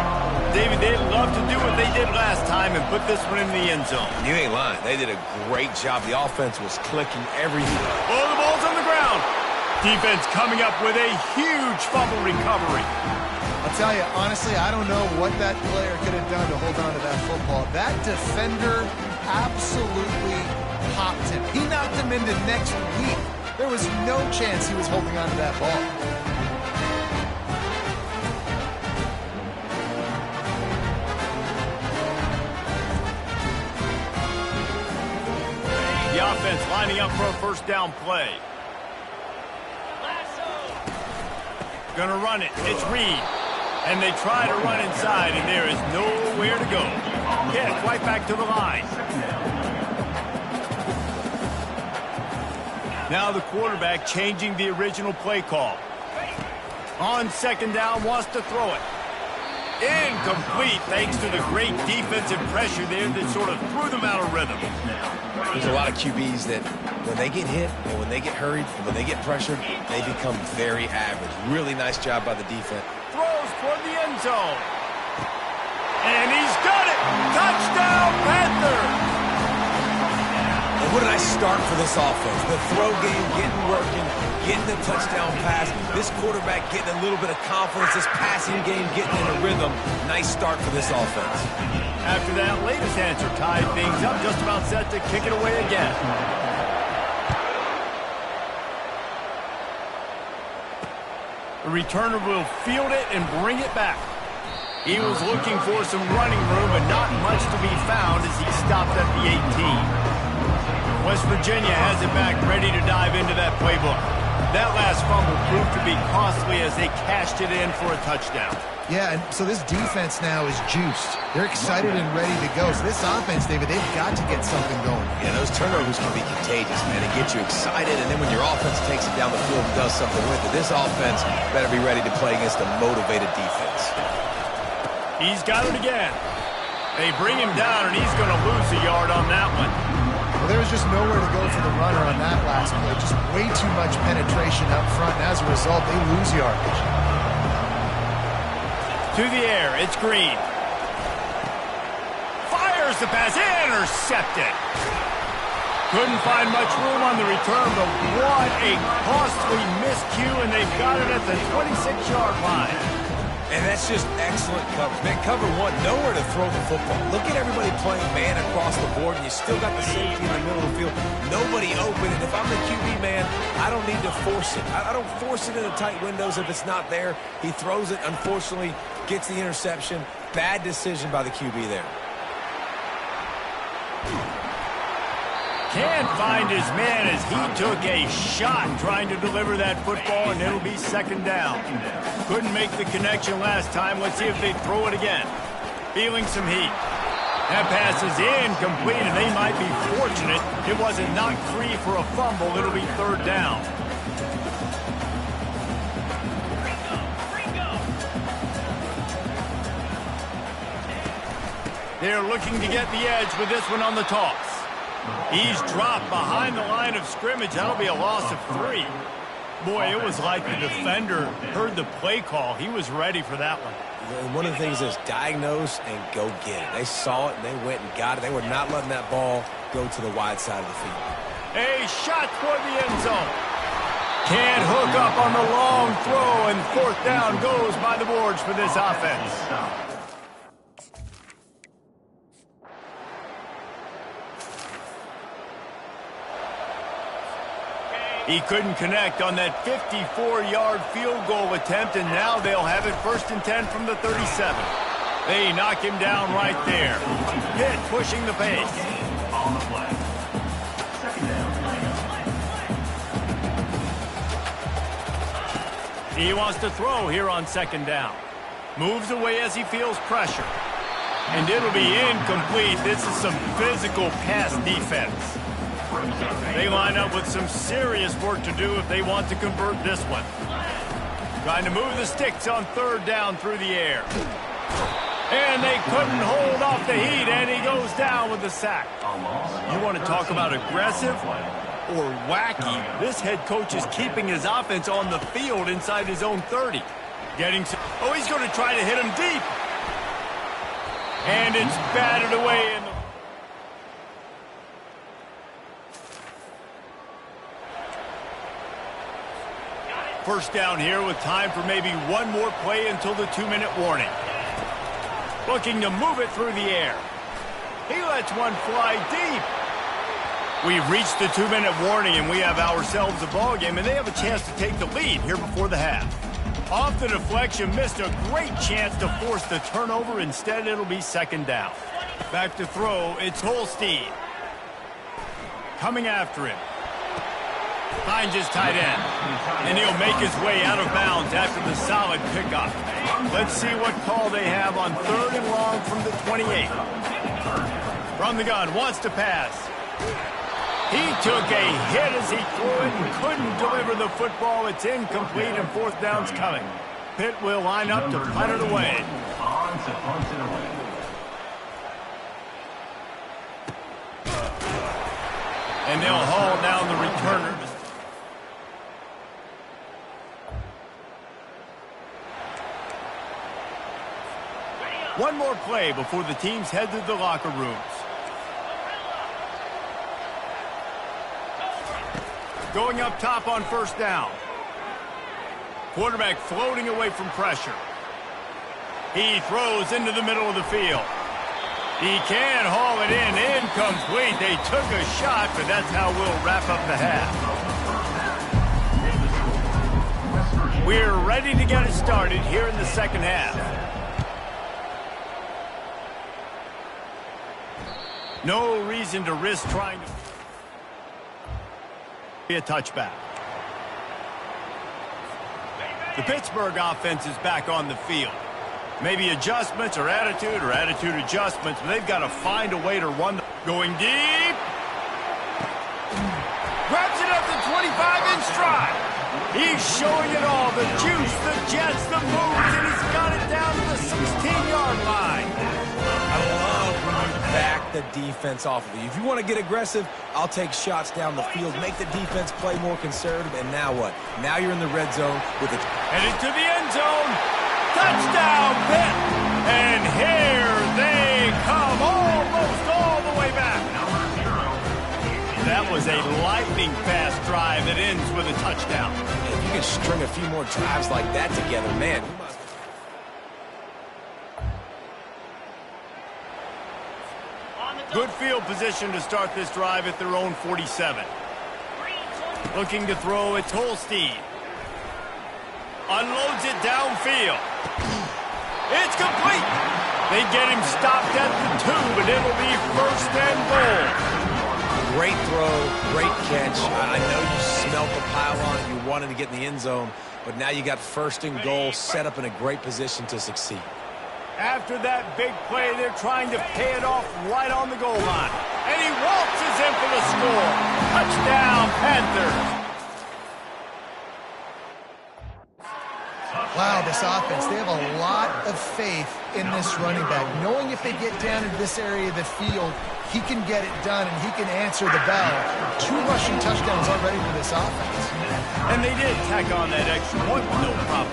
David, they'd love to do what they did last time and put this one in the end zone. You ain't lying. They did a great job. The offense was clicking everything. Oh, the ball's on the ground. Defense coming up with a huge fumble recovery. I'll tell you, honestly, I don't know what that player could have done to hold on to that football. That defender absolutely popped him. He knocked him into next week. There was no chance he was holding on to that ball. The offense lining up for a first down play. Gonna run it. It's Reed. And they try to run inside, and there is nowhere to go. Pitt right back to the line. Now the quarterback changing the original play call. On second down, wants to throw it. Incomplete thanks to the great defensive pressure there that sort of threw them out of rhythm. There's a lot of QBs that when they get hit and when they get hurried and when they get pressured, they become very average. Really nice job by the defense. Throws toward the end zone. And he's got it! Touchdown, Panthers! And what a nice start for this offense. The throw game getting working, getting the touchdown pass. This quarterback getting a little bit of confidence. This passing game getting in a rhythm. Nice start for this offense. After that latest answer tied things up, just about set to kick it away again. The returner will field it and bring it back. He was looking for some running room, but not much to be found as he stopped at the 18. West Virginia has it back, ready to dive into that playbook. That last fumble proved to be costly as they cashed it in for a touchdown. Yeah, and so this defense now is juiced. They're excited and ready to go. So this offense, David, they've got to get something going. Yeah, those turnovers can be contagious, man. It gets you excited, and then when your offense takes it down the field and does something with it, this offense better be ready to play against a motivated defense. He's got it again. They bring him down, and he's going to lose a yard on that one. Well, there was just nowhere to go for the runner on that last play. Just way too much penetration up front, and as a result, they lose yardage. To the air, it's Green. Fires the pass, intercepted. Couldn't find much room on the return, but what a costly miscue, and they've got it at the 26-yard line. And that's just excellent coverage. Man, cover one, nowhere to throw the football. Look at everybody playing man across the board, and you still got the safety in the middle of the field. Nobody open, and if I'm the QB man, I don't need to force it. I don't force it into tight windows if it's not there. He throws it, unfortunately, gets the interception. Bad decision by the QB there. Can't find his man as he took a shot trying to deliver that football, and it'll be second down. Couldn't make the connection last time. Let's see if they throw it again. Feeling some heat. That pass is incomplete, and they might be fortunate it wasn't knocked free for a fumble. It'll be third down. They're looking to get the edge with this one on the toss. He's dropped behind the line of scrimmage. That'll be a loss of 3. Boy, it was like the defender heard the play call. He was ready for that one. One of the things is diagnose and go get it. They saw it and they went and got it. They were not letting that ball go to the wide side of the field. A shot toward the end zone. Can't hook up on the long throw, and 4th down goes by the boards for this offense. He couldn't connect on that 54-yard field goal attempt, and now they'll have it 1st and 10 from the 37. They knock him down right there. Pitt pushing the pace. He wants to throw here on 2nd down. Moves away as he feels pressure. And it'll be incomplete. This is some physical pass defense. They line up with some serious work to do if they want to convert this one. Trying to move the sticks on 3rd down through the air. And they couldn't hold off the heat, and he goes down with the sack. You want to talk about aggressive or wacky? This head coach is keeping his offense on the field inside his own 30. Oh, he's going to try to hit him deep. And it's batted away in the... First down here with time for maybe one more play until the 2-minute warning. Looking to move it through the air. He lets one fly deep. We've reached the 2-minute warning, and we have ourselves a ball game, and they have a chance to take the lead here before the half. Off the deflection, missed a great chance to force the turnover. Instead, it'll be 2nd down. Back to throw, it's Holstein. Coming after him. Finds his tight end. And he'll make his way out of bounds after the solid pickup. Let's see what call they have on 3rd and long from the 28. From the gun, wants to pass. He took a hit as he threw it and couldn't deliver the football. It's incomplete, and 4th down's coming. Pitt will line up to punt it away. And they'll haul down the returner. One more play before the teams head to the locker rooms. Going up top on 1st down. Quarterback floating away from pressure. He throws into the middle of the field. He can haul it in. Incomplete. They took a shot, but that's how we'll wrap up the half. We're ready to get it started here in the 2nd half. No reason to risk trying to be a touchback. The Pittsburgh offense is back on the field. Maybe adjustments or attitude adjustments, but they've got to find a way to run. Going deep. Grabs it up to 25 in stride. He's showing it all. The juice, the jets, the moves, and he's got it down to the 16-yard line. I love when you back the defense off of you. If you want to get aggressive, I'll take shots down the field, make the defense play more conservative, and now what? Now you're in the red zone with it. Headed to the end zone. Touchdown, Pitt. And here they come, almost all the way back. That was a lightning-fast drive that ends with a touchdown. If you can string a few more drives like that together, man. Good field position to start this drive at their own 47. Looking to throw, it's Holstein. Unloads it downfield. It's complete. They get him stopped at the 2, but it'll be 1st and goal. Great throw, great catch. I know you smelt the pylon and you wanted to get in the end zone, but now you got 1st and goal set up in a great position to succeed. After that big play, they're trying to pay it off right on the goal line. And he waltzes in for the score. Touchdown, Panthers. Wow, this offense, they have a lot of faith in this running back, knowing if they get down into this area of the field, he can get it done and he can answer the bell. 2 rushing touchdowns already for this offense. And they did tack on that extra point with no problem.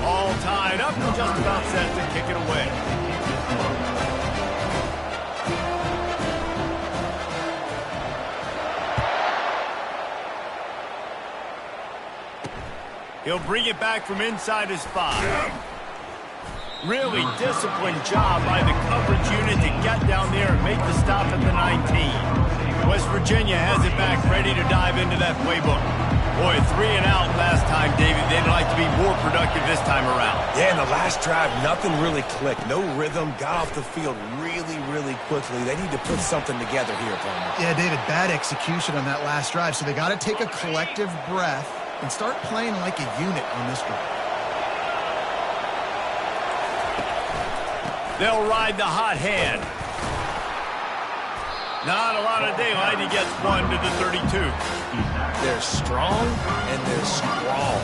All tied up and just about set to kick it away. He'll bring it back from inside his 5. Really disciplined job by the coverage unit to get down there and make the stop at the 19. West Virginia has it back, ready to dive into that playbook. Boy, 3 and out last time, David. They'd like to be more productive this time around. Yeah, in the last drive, nothing really clicked. No rhythm, got off the field really, really quickly. They need to put something together here, Palmer. Yeah, David, bad execution on that last drive, so they got to take a collective breath and start playing like a unit on this drive. They'll ride the hot hand. Not a lot of daylight. He gets 1 to the 32. They're strong and they're scrawl.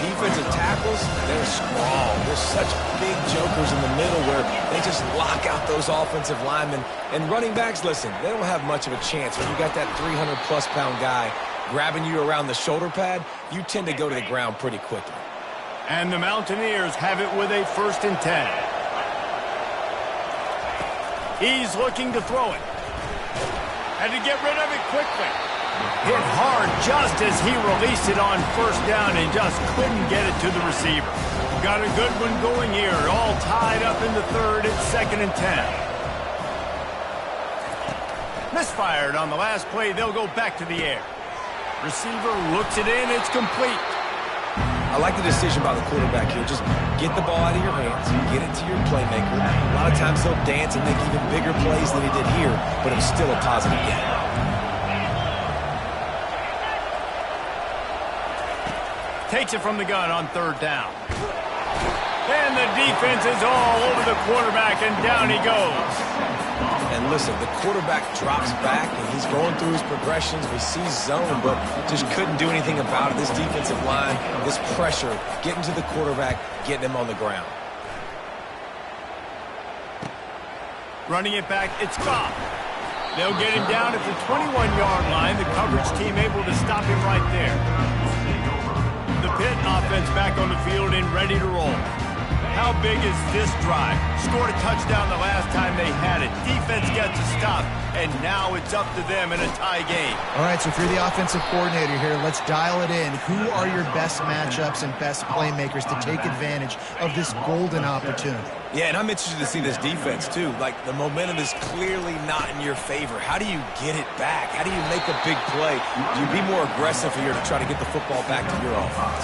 Defensive tackles, they're scrawl. There's such big jokers in the middle where they just lock out those offensive linemen. And running backs, listen, they don't have much of a chance. When you got that 300-plus pound guy grabbing you around the shoulder pad, you tend to go to the ground pretty quickly. And the Mountaineers have it with a 1st and 10. He's looking to throw it. Had to get rid of it quickly. Hit hard just as he released it on 1st down and just couldn't get it to the receiver. Got a good one going here. All tied up in the 3rd. It's 2nd and 10. Misfired on the last play. They'll go back to the air. Receiver looks it in. It's complete. I like the decision by the quarterback here. Just get the ball out of your hands, get it to your playmaker. A lot of times he'll dance and make even bigger plays than he did here, but it's still a positive game. Takes it from the gun on 3rd down. And the defense is all over the quarterback, and down he goes. And listen, the quarterback drops back, and he's going through his progressions. We see zone, but just couldn't do anything about it. This defensive line, this pressure, getting to the quarterback, getting him on the ground. Running it back, it's Goff. They'll get him down at the 21-yard line. The coverage team able to stop him right there. The Pitt offense back on the field and ready to roll. How big is this drive? Scored a touchdown the last time they had it. Defense gets a stop, and now it's up to them in a tie game. All right, so if you're the offensive coordinator here, let's dial it in. Who are your best matchups and best playmakers to take advantage of this golden opportunity? Yeah, and I'm interested to see this defense, too. Like, the momentum is clearly not in your favor. How do you get it back? How do you make a big play? Do you be more aggressive here to try to get the football back to your offense?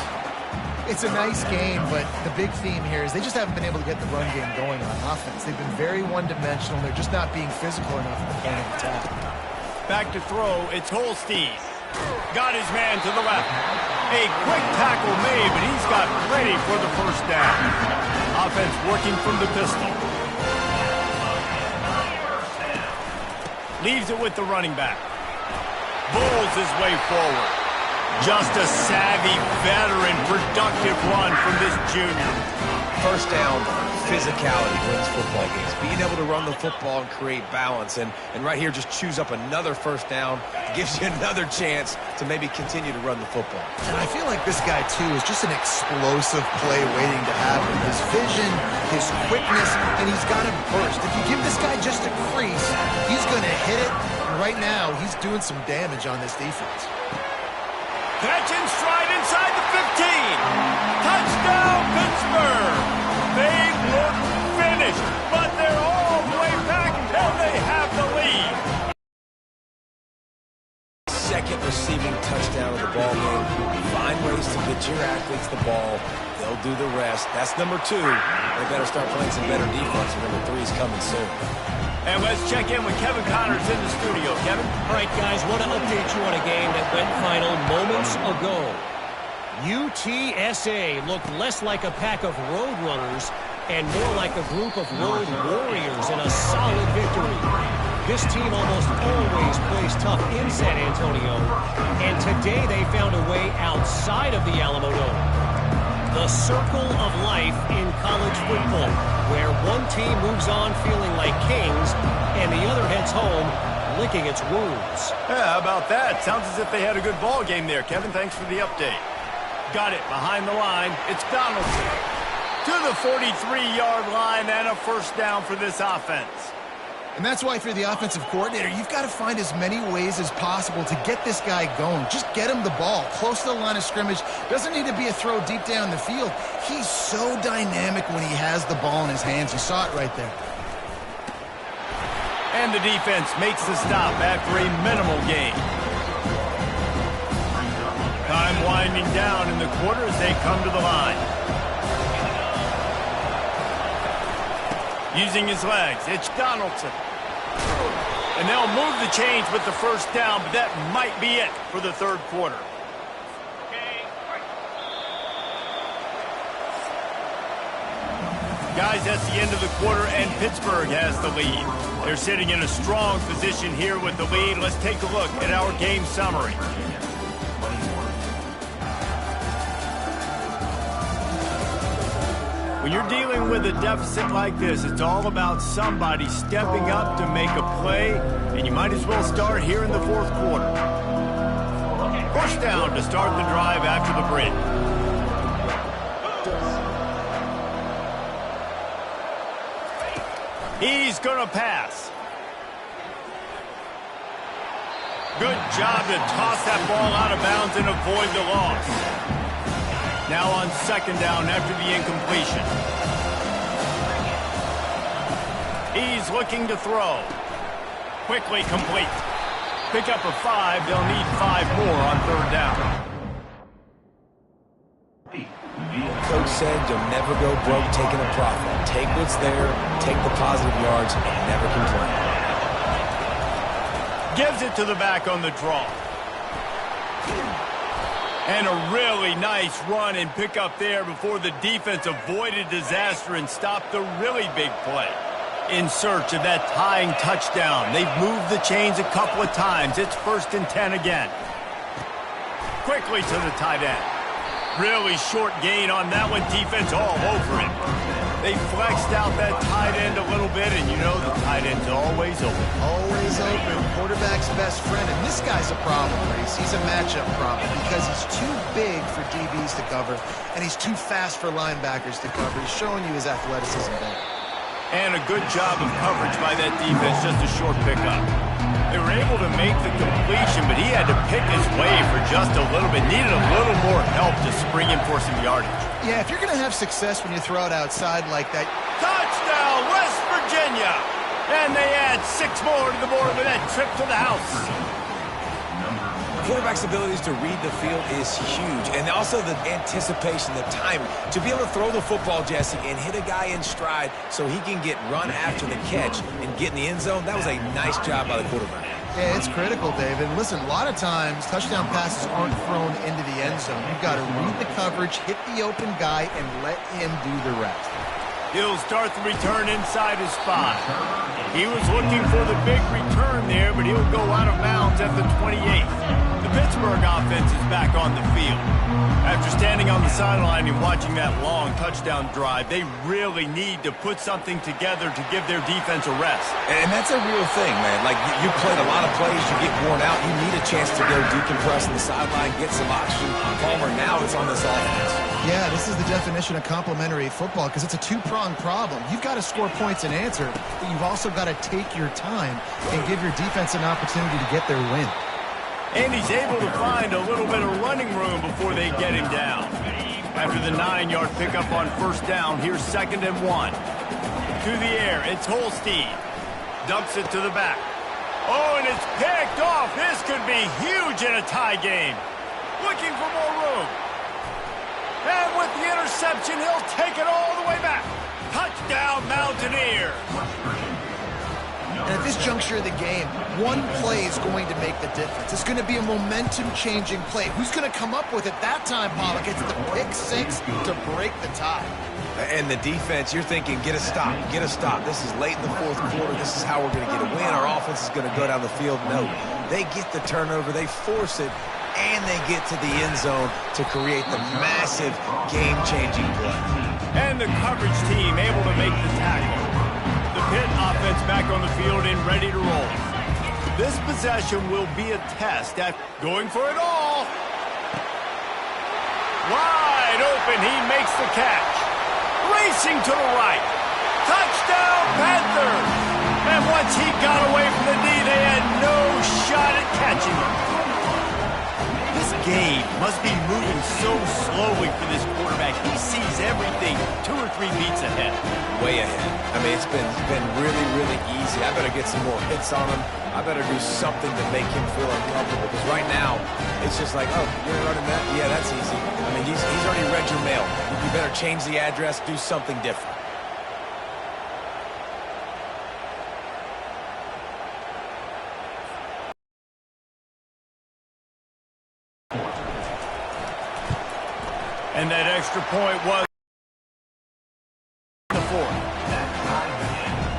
It's a nice game, but the big theme here is they just haven't been able to get the run game going on offense. They've been very one-dimensional. They're just not being physical enough at the point of attack. Back to throw, it's Holstein. Got his man to the left. A quick tackle made, but he's got plenty for the 1st down. Offense working from the pistol. Leaves it with the running back. Bowls his way forward. Just a savvy, veteran, productive run from this junior. 1st down, physicality wins football games. Being able to run the football and create balance. And right here, just choose up another 1st down. Gives you another chance to maybe continue to run the football. And I feel like this guy, too, is just an explosive play waiting to happen. His vision, his quickness, and he's got a burst. If you give this guy just a crease, he's going to hit it. And right now, he's doing some damage on this defense. Catch in stride inside the 15. Touchdown, Pittsburgh. They look finished, but they're all the way back, and they have the lead. 2nd receiving touchdown of the ball game. Find ways to get your athletes the ball. They'll do the rest. That's number 2. They better start playing some better defense. Number 3 is coming soon. And let's check in with Kevin Connors in the studio. Kevin? All right, guys, want to update you on a game that went final moments ago. UTSA looked less like a pack of road runners and more like a group of road warriors in a solid victory. This team almost always plays tough in San Antonio, and today they found a way outside of the Alamo Dome. The circle of life in college football, where one team moves on feeling like kings and the other heads home licking its wounds. Yeah, how about that? Sounds as if they had a good ball game there, Kevin. Thanks for the update. Got it behind the line. It's Donaldson to the 43-yard line and a first down for this offense. And that's why, if you're the offensive coordinator, you've got to find as many ways as possible to get this guy going. Just get him the ball close to the line of scrimmage. Doesn't need to be a throw deep down the field. He's so dynamic when he has the ball in his hands. You saw it right there. And the defense makes the stop after a minimal gain. Time winding down in the quarter as they come to the line. Using his legs, it's Donaldson. And they'll move the chains with the first down, but that might be it for the third quarter. Guys, that's the end of the quarter, and Pittsburgh has the lead. They're sitting in a strong position here with the lead. Let's take a look at our game summary. When you're dealing with a deficit like this, it's all about somebody stepping up to make a play, and you might as well start here in the fourth quarter. First down to start the drive after the break. He's going to pass. Good job to toss that ball out of bounds and avoid the loss. Now on second down after the incompletion. He's looking to throw. Quickly complete. Pick up a 5. They'll need 5 more on third down. Coach said you'll never go broke taking a profit. Take what's there, take the positive yards, and never complain. Gives it to the back on the draw. And a really nice run and pick up there before the defense avoided disaster and stopped the really big play. In search of that tying touchdown. They've moved the chains a couple of times. It's 1st and 10 again. Quickly to the tight end. Really short gain on that one. Defense all over it. They flexed out that tight end a little bit, and you know the tight end's always open. Always open. Quarterback's best friend. And this guy's a problem, Reese. He's a matchup problem because he's too big for DBs to cover, and he's too fast for linebackers to cover. He's showing you his athleticism there. And a good job of coverage by that defense, just a short pickup. They were able to make the completion, but he had to pick his way for just a little bit. Needed a little more help to spring in for some yardage. Yeah, if you're going to have success when you throw it outside like that. Touchdown, West Virginia! And they add 6 more to the board with that trip to the house. Quarterback's abilities to read the field is huge, and also the anticipation, the timing. To be able to throw the football, Jesse, and hit a guy in stride so he can get run after the catch and get in the end zone, that was a nice job by the quarterback. Yeah, it's critical, David. Listen, a lot of times touchdown passes aren't thrown into the end zone. You've got to read the coverage, hit the open guy, and let him do the rest. He'll start the return inside his spot. He was looking for the big return there, but he'll go out of bounds at the 28th. The Pittsburgh offense is back on the field. After standing on the sideline and watching that long touchdown drive, they really need to put something together to give their defense a rest. And that's a real thing, man. Like, you played a lot of plays, you get worn out, you need a chance to go decompress on the sideline, get some oxygen. Palmer, now it's on this offense. Yeah, this is the definition of complementary football because it's a two-pronged problem. You've got to score points and answer, but you've also got to take your time and give your defense an opportunity to get their win. And he's able to find a little bit of running room before they get him down. After the 9-yard pickup on first down, here's 2nd and 1. To the air, it's Holstein. Dumps it to the back. Oh, and it's picked off. This could be huge in a tie game. Looking for more room. And with the interception, he'll take it all the way back. Touchdown, Mountaineer. And at this juncture of the game, one play is going to make the difference. It's going to be a momentum-changing play. Who's going to come up with it that time, Pollock? It's the pick 6 to break the tie. And the defense, you're thinking, get a stop, get a stop. This is late in the fourth quarter. This is how we're going to get a win. Our offense is going to go down the field. No, they get the turnover. They force it. and they get to the end zone to create the massive game-changing play. And the coverage team able to make the tackle. The Pitt offense back on the field and ready to roll. This possession will be a test at going for it all. Wide open, he makes the catch. Racing to the right. Touchdown, Panthers! And once he got away from the knee, they had no shot at catching him. This game must be moving so slowly for this quarterback. He sees everything 2 or 3 beats ahead. Way ahead. I mean, it's been really, really easy. I better get some more hits on him. I better do something to make him feel uncomfortable. Because right now, it's just like, oh, you're running that? Yeah, that's easy. I mean, he's already read your mail. You better change the address, do something different. And that extra point was the 4th.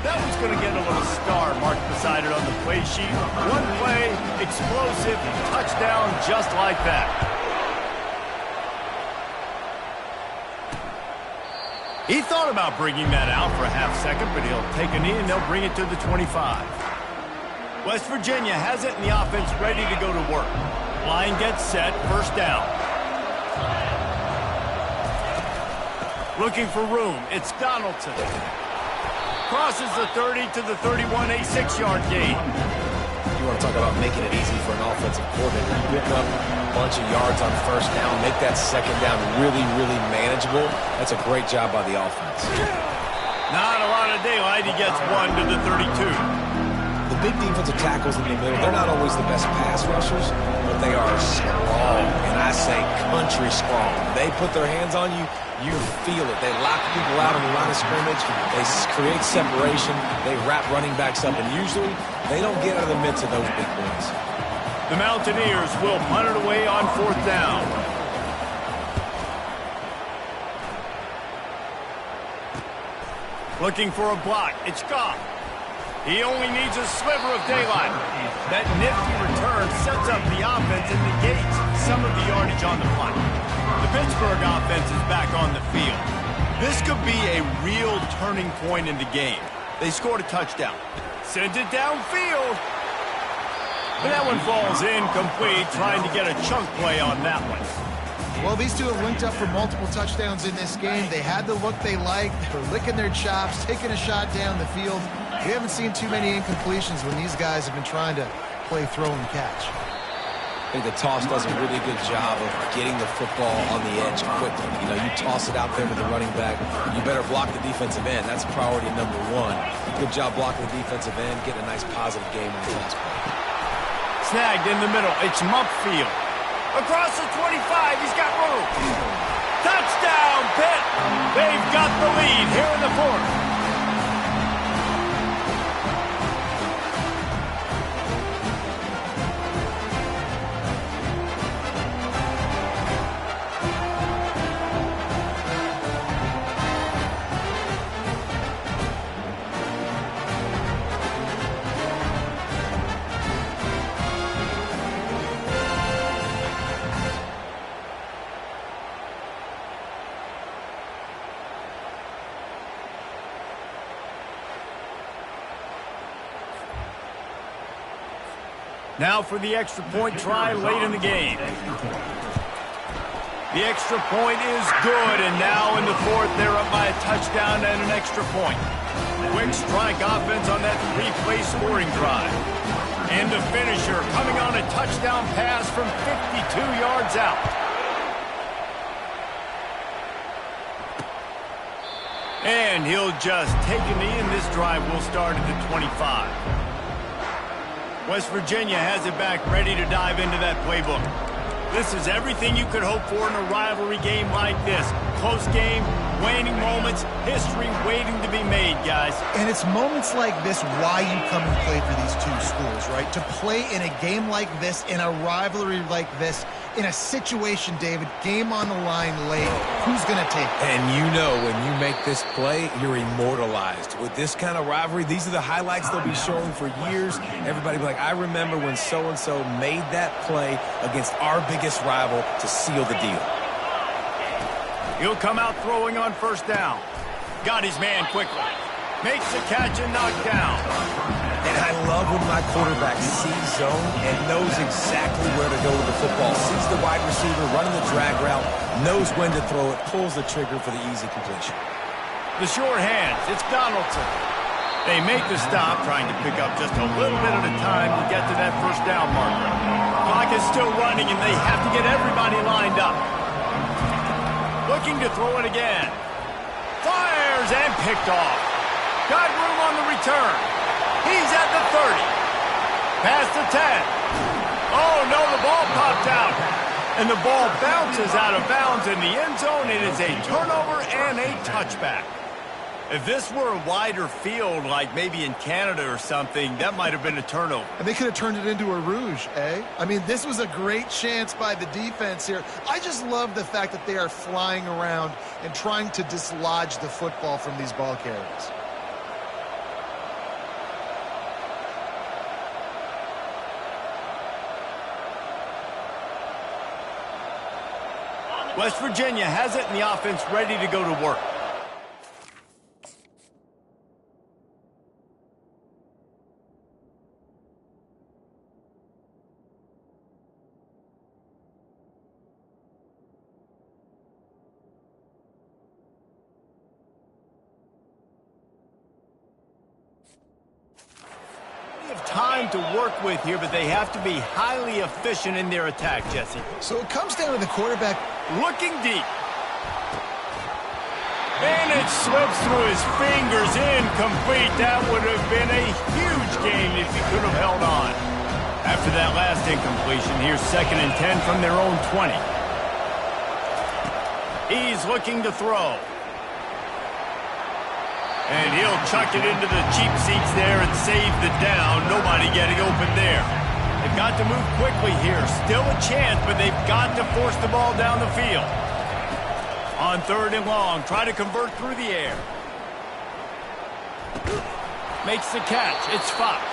That one's going to get a little star marked beside it on the play sheet. One play, explosive, touchdown just like that. He thought about bringing that out for a half second, but he'll take a knee and they'll bring it to the 25. West Virginia has it in the offense ready to go to work. Line gets set, first down. Looking for room, it's Donaldson. Crosses the 30 to the 31, a 6-yard gain. You want to talk about making it easy for an offensive coordinator. Pick up a bunch of yards on first down, make that second down really, really manageable. That's a great job by the offense. Not a lot of daylight, he gets 1 to the 32. The big defensive tackles in the middle, they're not always the best pass rushers, but they are strong, and I say country strong. They put their hands on you, you feel it. They lock people out on the line of scrimmage. They create separation. They wrap running backs up, and usually they don't get out of the midst of those big boys. The Mountaineers will punt it away on 4th down. Looking for a block. It's Goff. He only needs a sliver of daylight. That nifty return sets up the offense and negates some of the yardage on the punt. The Pittsburgh offense is back on the field. This could be a real turning point in the game. They scored a touchdown. Sends it downfield. And that one falls incomplete, trying to get a chunk play on that one. Well, these two have linked up for multiple touchdowns in this game. They had the look they liked. They were licking their chops, taking a shot down the field. We haven't seen too many incompletions when these guys have been trying to play throw and catch. I think the toss does a really good job of getting the football on the edge quickly. You know, you toss it out there to the running back. You better block the defensive end. That's priority number 1. Good job blocking the defensive end, getting a nice positive game on the toss play. Snagged in the middle. It's Mumpfield. Across the 25, he's got room. Touchdown, Pitt. They've got the lead here in the 4th. Now for the extra point try late in the game. The extra point is good, and now in the 4th, they're up by a touchdown and an extra point. Quick strike offense on that 3-play scoring drive. And the finisher coming on a touchdown pass from 52 yards out. And he'll just take a knee, and this drive will start at the 25. West Virginia has it back, ready to dive into that playbook. This is everything you could hope for in a rivalry game like this. close game, waning moments, history waiting to be made, guys. And it's moments like this why you come and play for these two schools, right? To play in a game like this, in a rivalry like this, in a situation, David, game on the line late, who's going to take it? And you know when you make this play, you're immortalized. With this kind of rivalry, these are the highlights they'll be showing for years. Everybody will be like, I remember when so-and-so made that play against our biggest rival to seal the deal. He'll come out throwing on first down. Got his man quickly. Makes the catch and knocked down. And I love when my quarterback sees zone and knows exactly where to go with the football. Sees the wide receiver running the drag route, knows when to throw it, pulls the trigger for the easy completion. The short hands, it's Donaldson. They make the stop, trying to pick up just a little bit at a time to get to that first down marker. Clock is still running, and they have to get everybody lined up. Looking to throw it again. Fires and picked off. Got room on the return. He's at the 30. Past the 10. Oh, no, the ball popped out. And the ball bounces out of bounds in the end zone. It is a turnover and a touchback. If this were a wider field, like maybe in Canada or something, that might have been a turnover. And they could have turned it into a rouge, eh? I mean, this was a great chance by the defense here. I just love the fact that they are flying around and trying to dislodge the football from these ball carriers. West Virginia has it, and the offense ready to go to work. Time to work with here, but they have to be highly efficient in their attack, Jesse. So it comes down to the quarterback looking deep. And it slips through his fingers, incomplete. That would have been a huge game if he could have held on. After that last incompletion, here's 2nd and 10 from their own 20. He's looking to throw. And he'll chuck it into the cheap seats there and save the down. Nobody getting open there. They've got to move quickly here. Still a chance, but they've got to force the ball down the field. On 3rd and long, try to convert through the air. Makes the catch. It's Fox.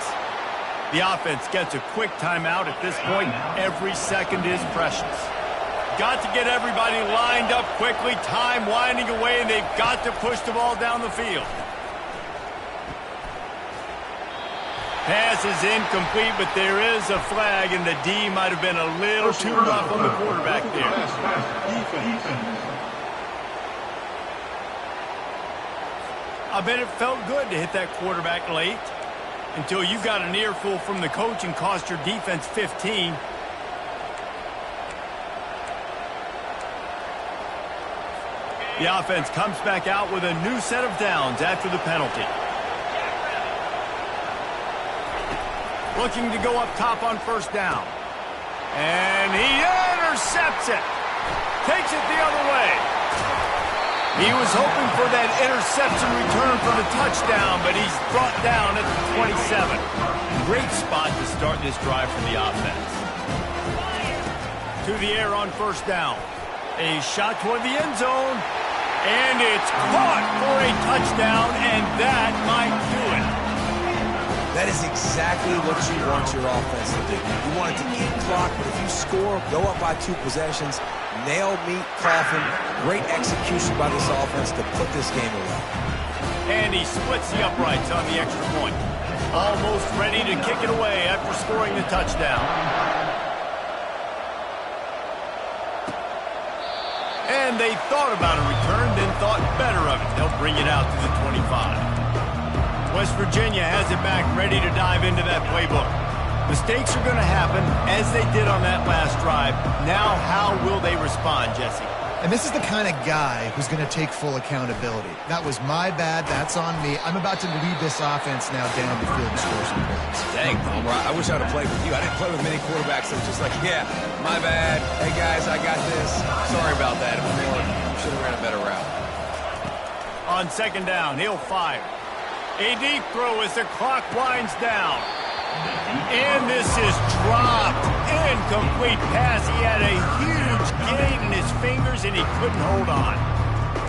The offense gets a quick timeout at this point. Every second is precious. Got to get everybody lined up quickly. Time winding away, and they've got to push the ball down the field. Pass is incomplete, but there is a flag, and the D might have been a little too rough on the quarterback there. I bet it felt good to hit that quarterback late until you got an earful from the coach and cost your defense 15. The offense comes back out with a new set of downs after the penalty. Looking to go up top on first down. And he intercepts it. Takes it the other way. He was hoping for that interception return for the touchdown, but he's brought down at the 27. Great spot to start this drive for the offense. To the air on first down. A shot toward the end zone. And it's caught for a touchdown, and that might do it. That is exactly what you want your offense to do. You want it to eat clock, but if you score, go up by 2 possessions, nail, meet, coffin. Great execution by this offense to put this game away. And he splits the uprights on the extra point. Almost ready to kick it away after scoring the touchdown. And they thought about a return, then thought better of it. They'll bring it out to the 25. West Virginia has it back, ready to dive into that playbook. Mistakes are going to happen, as they did on that last drive. Now, how will they respond, Jesse? And this is the kind of guy who's going to take full accountability. That was my bad. That's on me. I'm about to lead this offense now down the field and score some points. Dang, Palmer, I wish I would have played with you. I didn't play with many quarterbacks that was just like, yeah, my bad. Hey, guys, I got this. Sorry about that. It was more should have ran a better route. On second down, he'll fire. A deep throw as the clock winds down. And this is dropped. Incomplete pass. He had a huge gain in his fingers, and he couldn't hold on.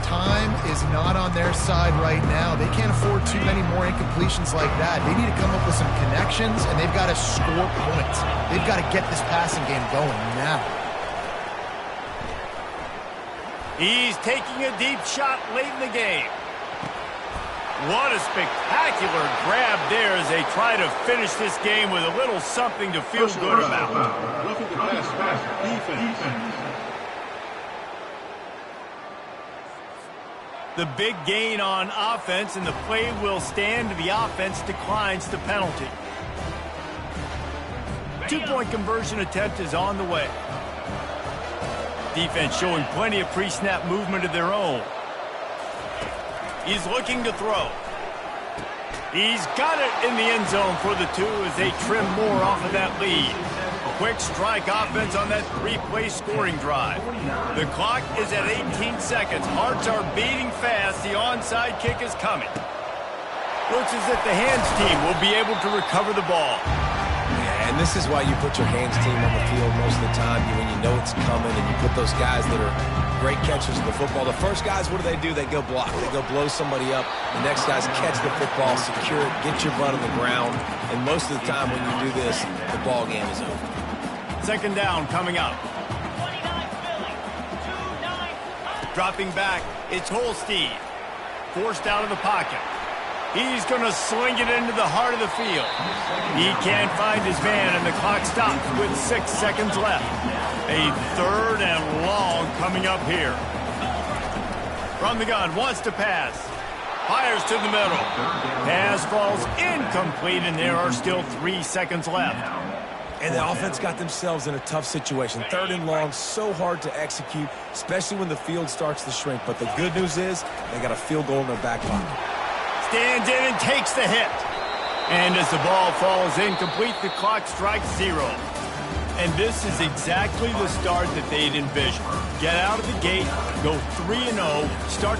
Time is not on their side right now. They can't afford too many more incompletions like that. They need to come up with some connections, and they've got to score points. They've got to get this passing game going now. He's taking a deep shot late in the game. What a spectacular grab there as they try to finish this game with a little something to feel good about. Roughing the pass, defense. The big gain on offense, and the play will stand. The offense declines the penalty. 2-point conversion attempt is on the way. Defense showing plenty of pre-snap movement of their own. He's looking to throw. He's got it in the end zone for the 2 as they trim more off of that lead. Quick strike offense on that 3-play scoring drive. The clock is at 18 seconds. Hearts are beating fast. The onside kick is coming. Looks as if the hands team will be able to recover the ball. Yeah, and this is why you put your hands team on the field most of the time when you know it's coming, and you put those guys that are great catchers of the football. The first guys, what do? They go block. They go blow somebody up. The next guys catch the football, secure it, get your butt on the ground. And most of the time when you do this, the ball game is over. Second down coming up. Dropping back, it's Holstein. Forced out of the pocket. He's going to sling it into the heart of the field. He can't find his man, and the clock stops with 6 seconds left. A 3rd and long coming up here. From the gun, wants to pass. Fires to the middle. Pass falls incomplete, and there are still 3 seconds left. And the offense got themselves in a tough situation. 3rd and long, so hard to execute, especially when the field starts to shrink. But the good news is they got a field goal in their back pocket. Stands in and takes the hit. And as the ball falls incomplete, the clock strikes 0. And this is exactly the start that they'd envisioned. Get out of the gate, go 3-0, start...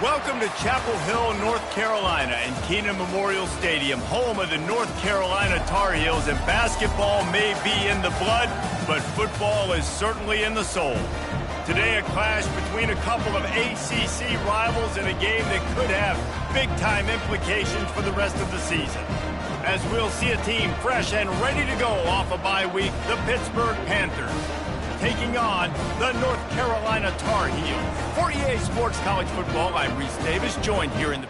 Welcome to Chapel Hill, North Carolina, and Keenan Memorial Stadium, home of the North Carolina Tar Heels. And basketball may be in the blood, but football is certainly in the soul. Today, a clash between a couple of ACC rivals in a game that could have big-time implications for the rest of the season. As we'll see a team fresh and ready to go off a bye week, the Pittsburgh Panthers, taking on the North Carolina Tar Heels. For EA Sports College Football, I'm Reese Davis, joined here in the...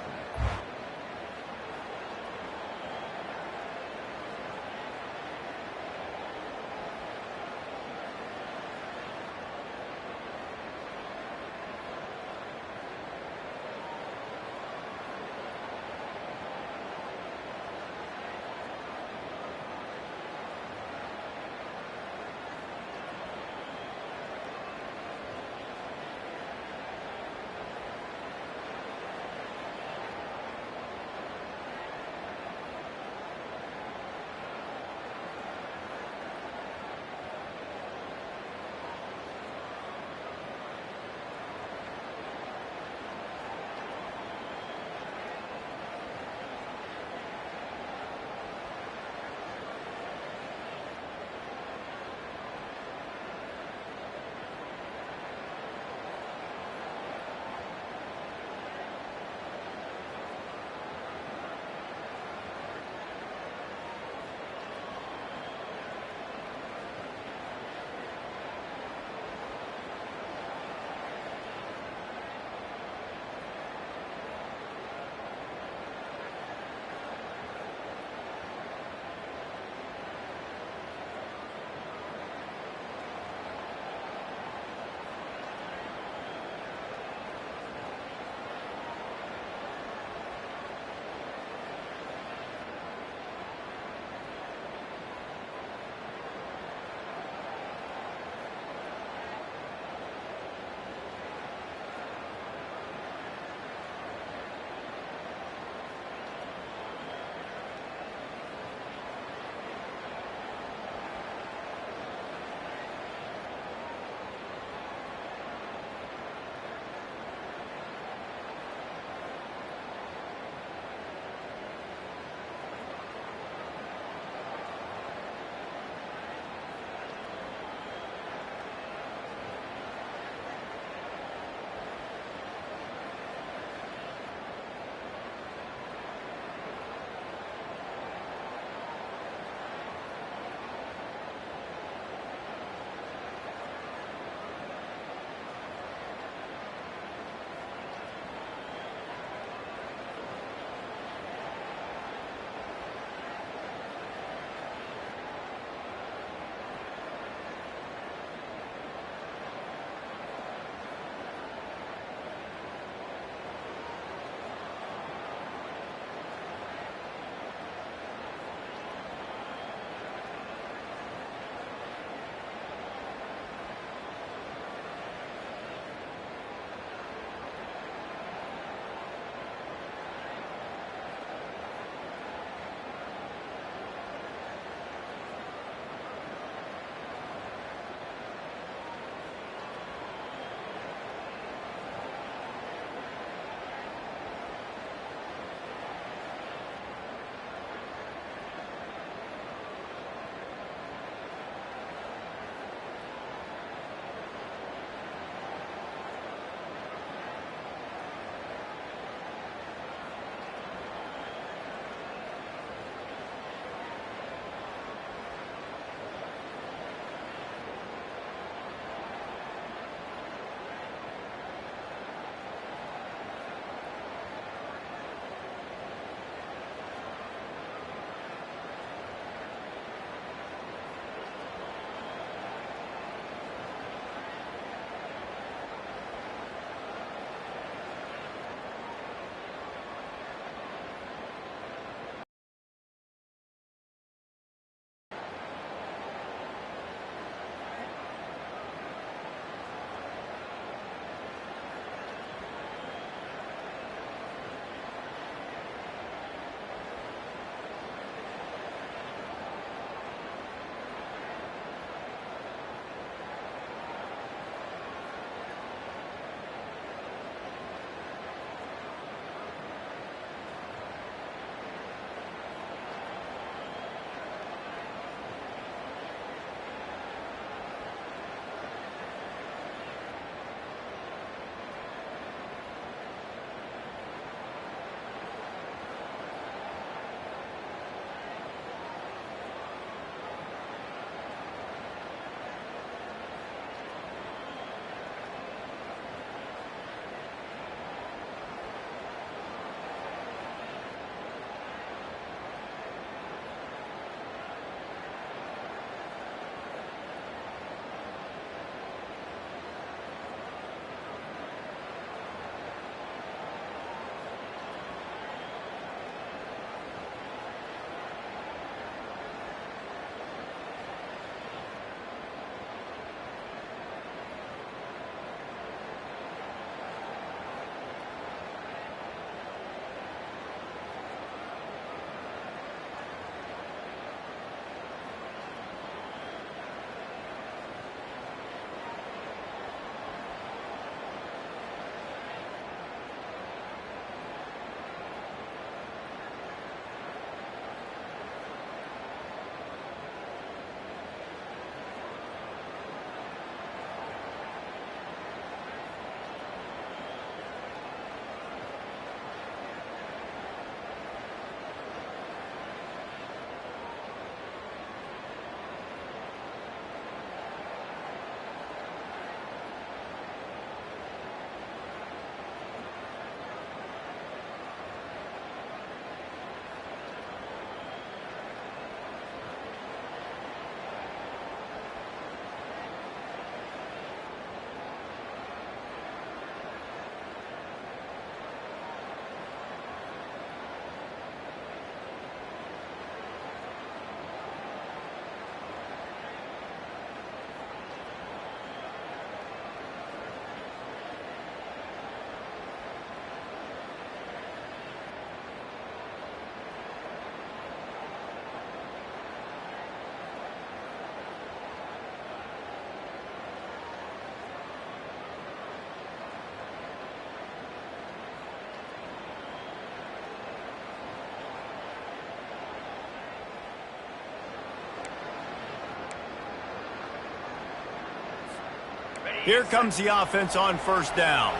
Here comes the offense on first down.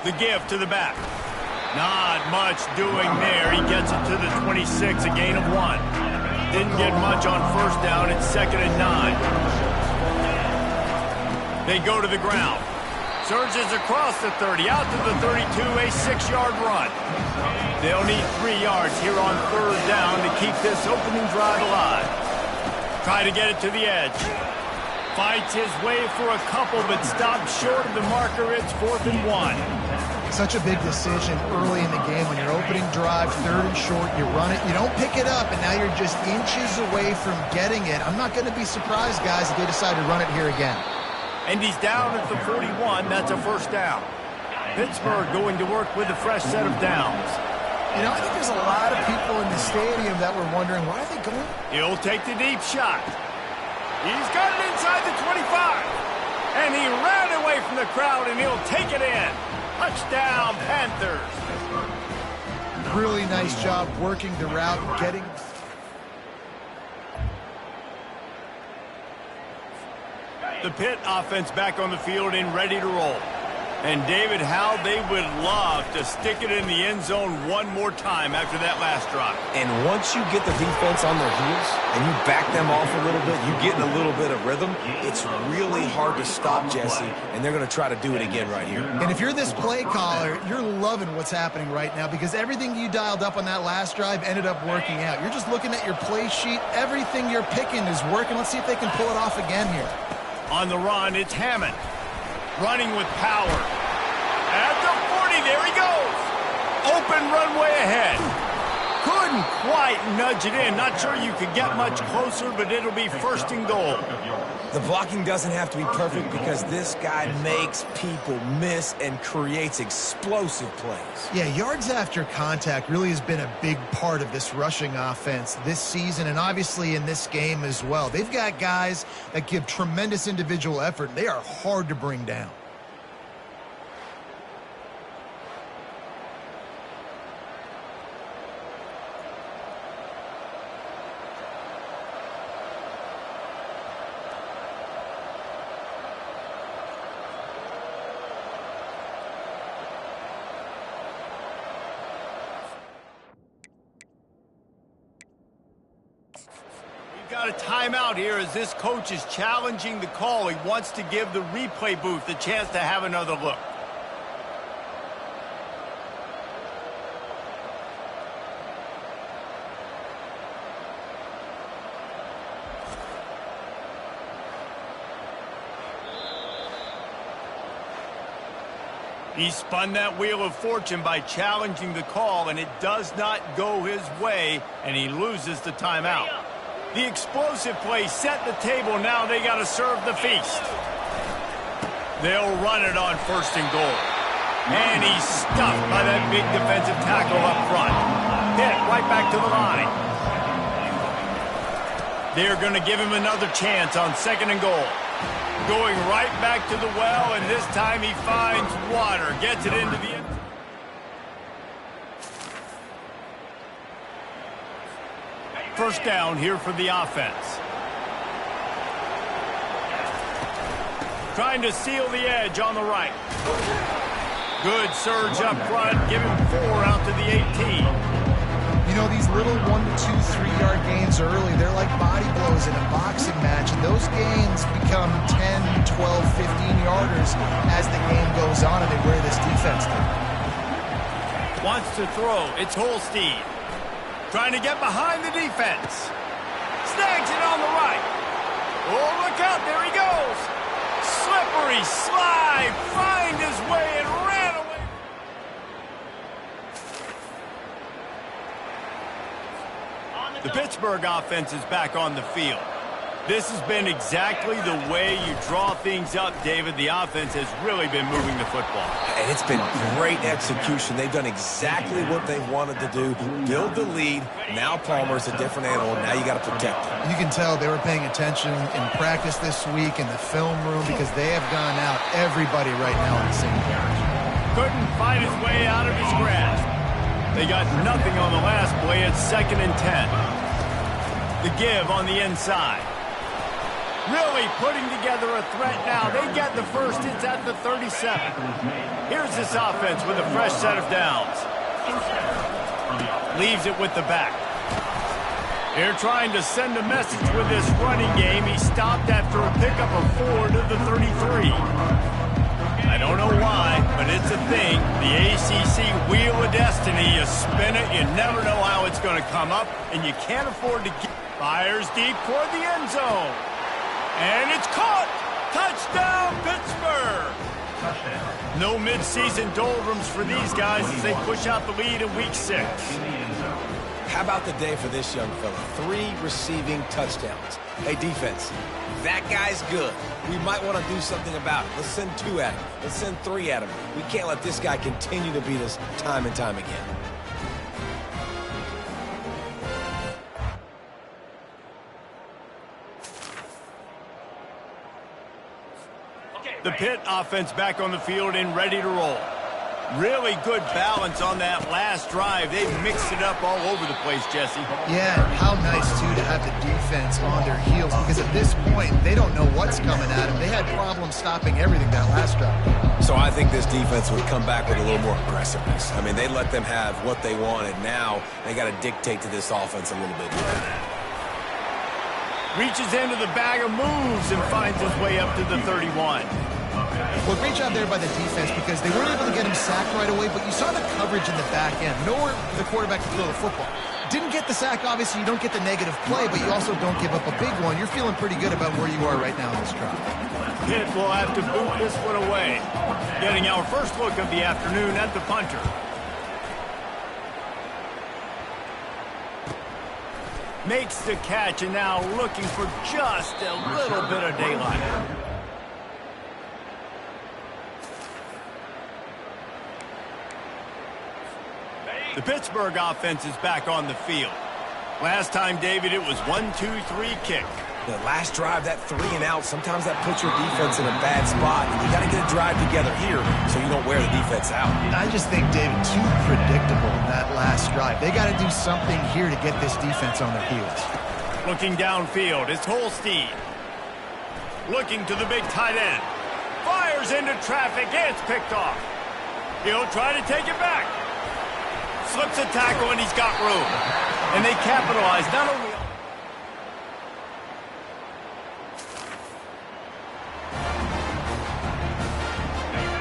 The give to the back. Not much doing there. He gets it to the 26, a gain of 1. Didn't get much on first down. It's 2nd and 9. They go to the ground. Surges across the 30, out to the 32, a 6-yard run. They'll need 3 yards here on third down to keep this opening drive alive. Try to get it to the edge. Fights his way for a couple, but stops short of the marker. It's 4th and 1. Such a big decision early in the game. When your opening drive, 3rd and short, you run it, you don't pick it up, and now you're just inches away from getting it. I'm not going to be surprised, guys, if they decide to run it here again. And he's down at the 41. That's a first down. Pittsburgh going to work with a fresh set of downs. You know, I think there's a lot of people in the stadium that were wondering, why are they going? He'll take the deep shot. He's got it inside the 25. And he ran away from the crowd, and he'll take it in. Touchdown, Panthers. Really nice job working the route, getting... The Pitt offense back on the field and ready to roll. And David, how they would love to stick it in the end zone one more time after that last drive. And once you get the defense on their heels and you back them off a little bit, you get in a little bit of rhythm, it's really hard to stop, Jesse, and they're going to try to do it again right here. And if you're this play caller, you're loving what's happening right now because everything you dialed up on that last drive ended up working out. You're just looking at your play sheet. Everything you're picking is working. Let's see if they can pull it off again here. On the run, it's Hammond. Running with power. At the 40, there he goes. Open runway ahead. Couldn't quite nudge it in. Not sure you could get much closer, but it'll be 1st and goal. The blocking doesn't have to be perfect because this guy makes people miss and creates explosive plays. Yeah, yards after contact really has been a big part of this rushing offense this season and obviously in this game as well. They've got guys that give tremendous individual effort. They are hard to bring down. Got a timeout here as this coach is challenging the call. He wants to give the replay booth a chance to have another look. He spun that wheel of fortune by challenging the call, and it does not go his way, and he loses the timeout. The explosive play set the table. Now they got to serve the feast. They'll run it on 1st and goal. And he's stuffed by that big defensive tackle up front. Hit right back to the line. They're going to give him another chance on 2nd and goal. Going right back to the well, and this time he finds water. Gets it into the end. First down here for the offense. Trying to seal the edge on the right. Good surge up front. Give him 4 out to the 18. You know, these little 1 to 2, 3-yard gains early, they're like body blows in a boxing match. And those gains become 10, 12, 15-yarders as the game goes on and they wear this defense down. Wants to throw. It's Holstein. Trying to get behind the defense. Snags it on the right. Oh, look out. There he goes. Slippery slide. Find his way and ran away. The Pittsburgh offense is back on the field. This has been exactly the way you draw things up, David. The offense has really been moving the football. And it's been great execution. They've done exactly what they wanted to do. Build the lead. Now Palmer's a different animal. Now you got to protect him. You can tell they were paying attention in practice this week in the film room because they have gone out everybody right now on the same page. Couldn't fight his way out of his grasp. They got nothing on the last play. It's 2nd and 10. The give on the inside. Really putting together a threat now. They get the first. It's at the 37. Here's this offense with a fresh set of downs. Leaves it with the back. They're trying to send a message with this running game. He stopped after a pickup of 4 to the 33. I don't know why, but it's a thing. The ACC Wheel of Destiny, you spin it, you never know how it's going to come up, and you can't afford to get... Fires deep toward the end zone. And it's caught! Touchdown, Pittsburgh! No midseason doldrums for these guys as they push out the lead in Week 6. How about the day for this young fella? 3 receiving touchdowns. Hey, defense, that guy's good. We might want to do something about it. Let's send 2 at him. Let's send 3 at him. We can't let this guy continue to beat us time and time again. The Pitt offense back on the field and ready to roll. Really good balance on that last drive. They mixed it up all over the place, Jesse. Yeah, how nice, too, to have the defense on their heels, because at this point, they don't know what's coming at them. They had problems stopping everything that last drive. So I think this defense would come back with a little more aggressiveness. I mean, they let them have what they wanted. Now they got to dictate to this offense a little bit more. Reaches into the bag of moves and finds his way up to the 31. Well, great job there by the defense because they weren't able to get him sacked right away, but you saw the coverage in the back end. Nowhere for the quarterback to throw the football. Didn't get the sack, obviously. You don't get the negative play, but you also don't give up a big one. You're feeling pretty good about where you are right now in this drive. Pitt will have to boot this one away. Getting our first look of the afternoon at the punter. Makes the catch and now looking for just a little bit of daylight. The Pittsburgh offense is back on the field. Last time, David, it was 1-2-3 kick. The last drive, that 3 and out, sometimes that puts your defense in a bad spot. And you got to get a drive together here so you don't wear the defense out. I just think, David, too predictable in that last drive. They got to do something here to get this defense on their heels. Looking downfield, it's Holstein. Looking to the big tight end. Fires into traffic, it's picked off. He'll try to take it back. Slips a tackle and he's got room. And they capitalize not only...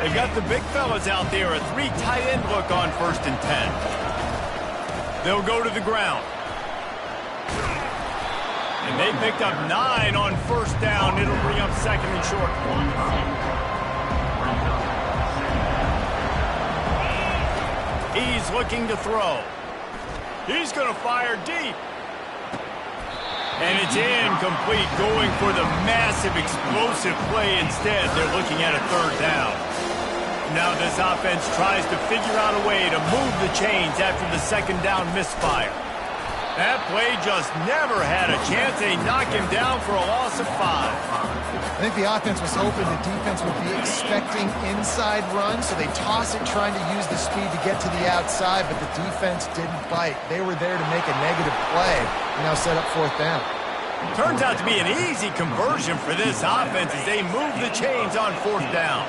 They got the big fellas out there, a 3 tight end look on 1st and 10. They'll go to the ground. And they picked up 9 on 1st down. It'll bring up 2nd and short. He's looking to throw. He's going to fire deep. And it's incomplete, going for the massive explosive play instead. They're looking at a 3rd down. Now this offense tries to figure out a way to move the chains after the 2nd down misfire. That play just never had a chance. They knock him down for a loss of 5. I think the offense was hoping the defense would be expecting inside runs, so they toss it trying to use the speed to get to the outside, but the defense didn't bite. They were there to make a negative play and now set up 4th down. Turns out to be an easy conversion for this offense as they move the chains on 4th down.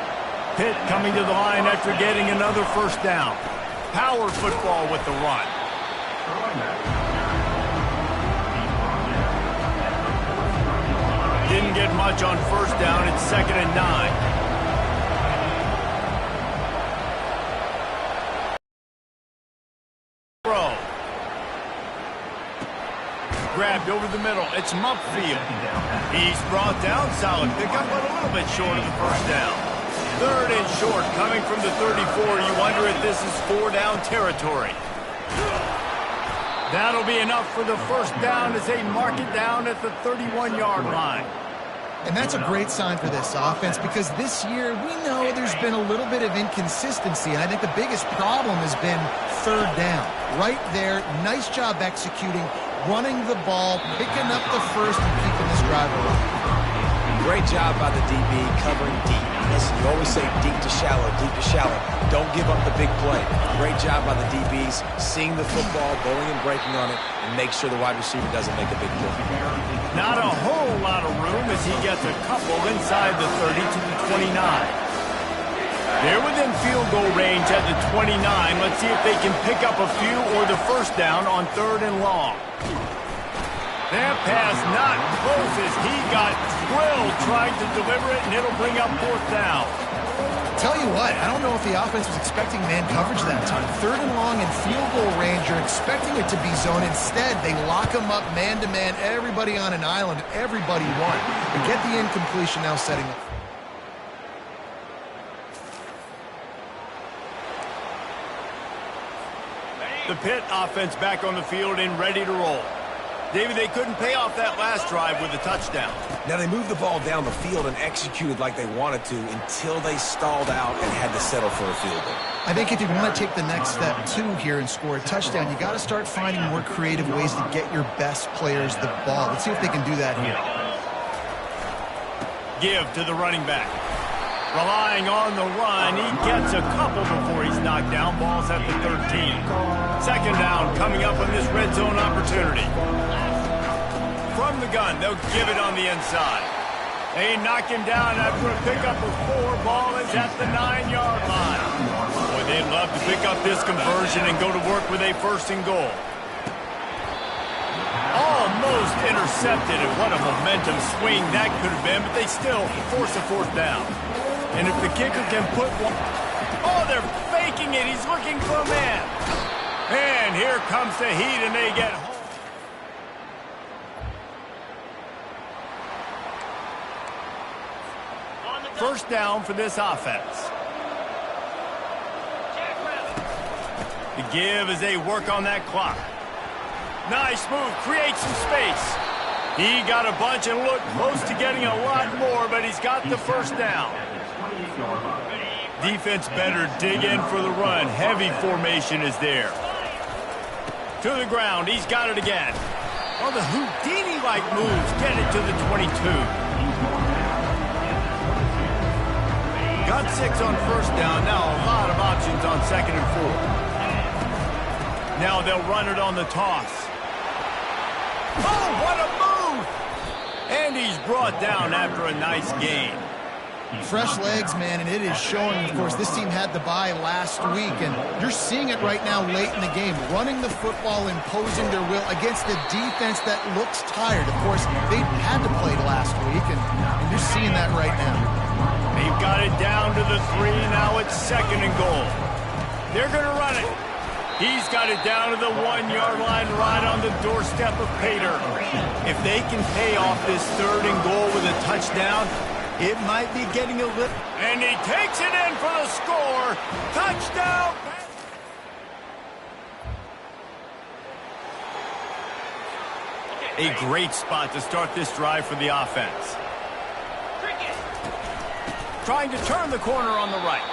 Pitt coming to the line after getting another 1st down. Power football with the run. Didn't get much on 1st down. It's 2nd and 9. Throw. Grabbed over the middle. It's Mumpfield. He's brought down. Solid pickup, but a little bit short of the 1st down. 3rd and short coming from the 34. You wonder if this is 4-down territory. That'll be enough for the 1st down as they mark it down at the 31-yard line. And that's a great sign for this offense because this year we know there's been a little bit of inconsistency, and I think the biggest problem has been 3rd down. Right there, nice job executing, running the ball, picking up the 1st, and keeping this drive alive. Great job by the DB covering deep. listen, you always say deep to shallow, deep to shallow. Don't give up the big play. Great job by the DBs, seeing the football, going and breaking on it, and make sure the wide receiver doesn't make a big play. Not a whole lot of room as he gets a couple inside the 30 to the 29. They're within field goal range at the 29. Let's see if they can pick up a few or the first down on 3rd and long. That pass not close as he got drilled trying to deliver it, and it'll bring up 4th down. Tell you what, I don't know if the offense was expecting man coverage that time. 3rd and long in field goal range, you're expecting it to be zone. Instead, they lock them up man-to-man, everybody on an island, everybody won. But get the incompletion now setting up. The Pitt offense back on the field and ready to roll. David, they couldn't pay off that last drive with a touchdown. Now, they moved the ball down the field and executed like they wanted to until they stalled out and had to settle for a field goal. I think if you want to take the next step, too, here and score a touchdown, you got to start finding more creative ways to get your best players the ball. Let's see if they can do that here. Give to the running back. Relying on the run, he gets a couple before he's knocked down. Ball's at the 13. 2nd down coming up on this red zone opportunity. From the gun, they'll give it on the inside. They knock him down after a pickup of 4. Ball is at the 9-yard line. Boy, they'd love to pick up this conversion and go to work with a 1st and goal. Almost intercepted, and what a momentum swing that could have been, but they still force a 4th down. And if the kicker can put one... Oh, they're faking it. He's looking for a man. And here comes the heat, and they get home. First down for this offense. The give as they work on that clock. Nice move. Creates some space. He got a bunch and looked close to getting a lot more, but he's got the 1st down. Defense better dig in for the run. Heavy formation is there. To the ground. He's got it again. Oh, the Houdini-like moves get it to the 22. Got 6 on 1st down. Now a lot of options on 2nd and 4. Now they'll run it on the toss. Oh, what a move! And he's brought down after a nice gain. Fresh legs, man, and it is showing. Of course, this team had the bye last week, and you're seeing it right now late in the game. Running the football, imposing their will against a defense that looks tired. Of course, they had to play last week, and you're seeing that right now. They've got it down to the 3. Now it's 2nd and goal. They're going to run it. He's got it down to the 1-yard line right on the doorstep of Pater. If they can pay off this 3rd and goal with a touchdown, it might be getting a little... And he takes it in for the score. Touchdown! A great spot to start this drive for the offense. Trying to turn the corner on the right.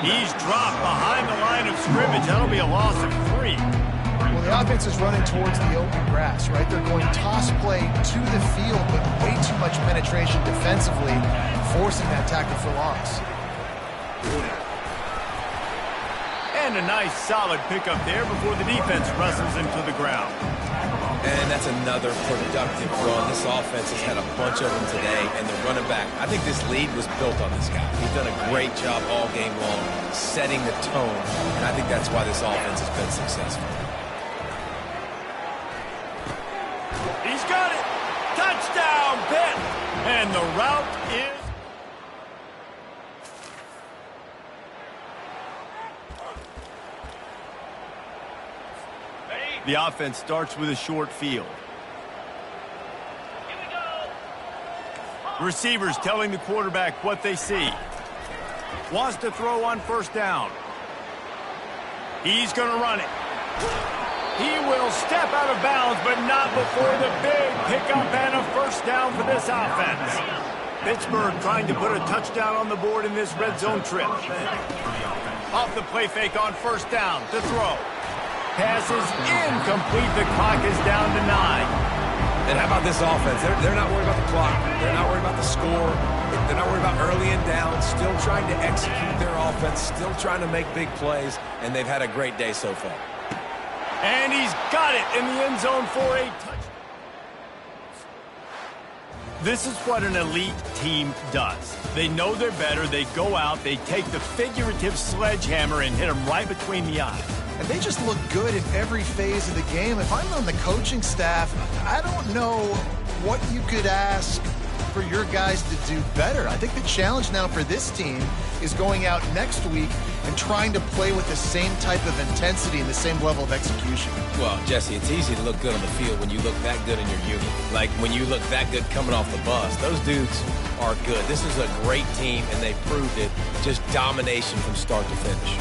He's dropped behind the line of scrimmage. That'll be a loss of 3. Well, the offense is running towards the open grass, right? They're going toss play to the field, but way too much penetration defensively, forcing that tackle for loss. And a nice solid pickup there before the defense wrestles him to the ground. And that's another productive run. This offense has had a bunch of them today, and the running back, I think this lead was built on this guy. He's done a great job all game long, setting the tone, and I think that's why this offense has been successful. He's got it. Touchdown, Pitt. And the route is... The offense starts with a short field. Receivers telling the quarterback what they see. Wants to throw on 1st down. He's going to run it. He will step out of bounds, but not before the big pickup and a 1st down for this offense. Pittsburgh trying to put a touchdown on the board in this red zone trip. Off the play fake on 1st down to throw. Pass is incomplete. The clock is down to 9. And how about this offense? They're not worried about the clock. They're not worried about the score. It They're not worried about early and down, still trying to execute their offense, still trying to make big plays, and they've had a great day so far. And he's got it in the end zone for a touchdown. This is what an elite team does. They know they're better. They go out, they take the figurative sledgehammer and hit them right between the eyes. And they just look good in every phase of the game. If I'm on the coaching staff, I don't know what you could ask for your guys to do better. I think the challenge now for this team is going out next week and trying to play with the same type of intensity and the same level of execution. Well, Jesse, it's easy to look good on the field when you look that good in your unit. Like when you look that good coming off the bus. Those dudes are good. This is a great team, and they proved it. Just domination from start to finish.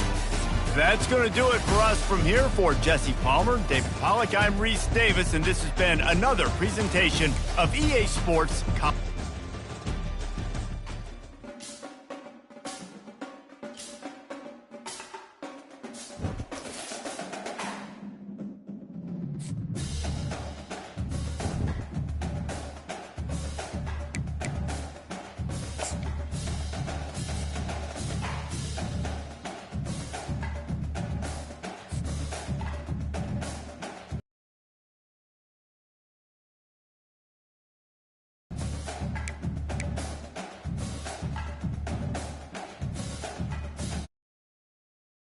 That's going to do it for us from here. For Jesse Palmer, David Pollack, I'm Reese Davis, and this has been another presentation of EA Sports.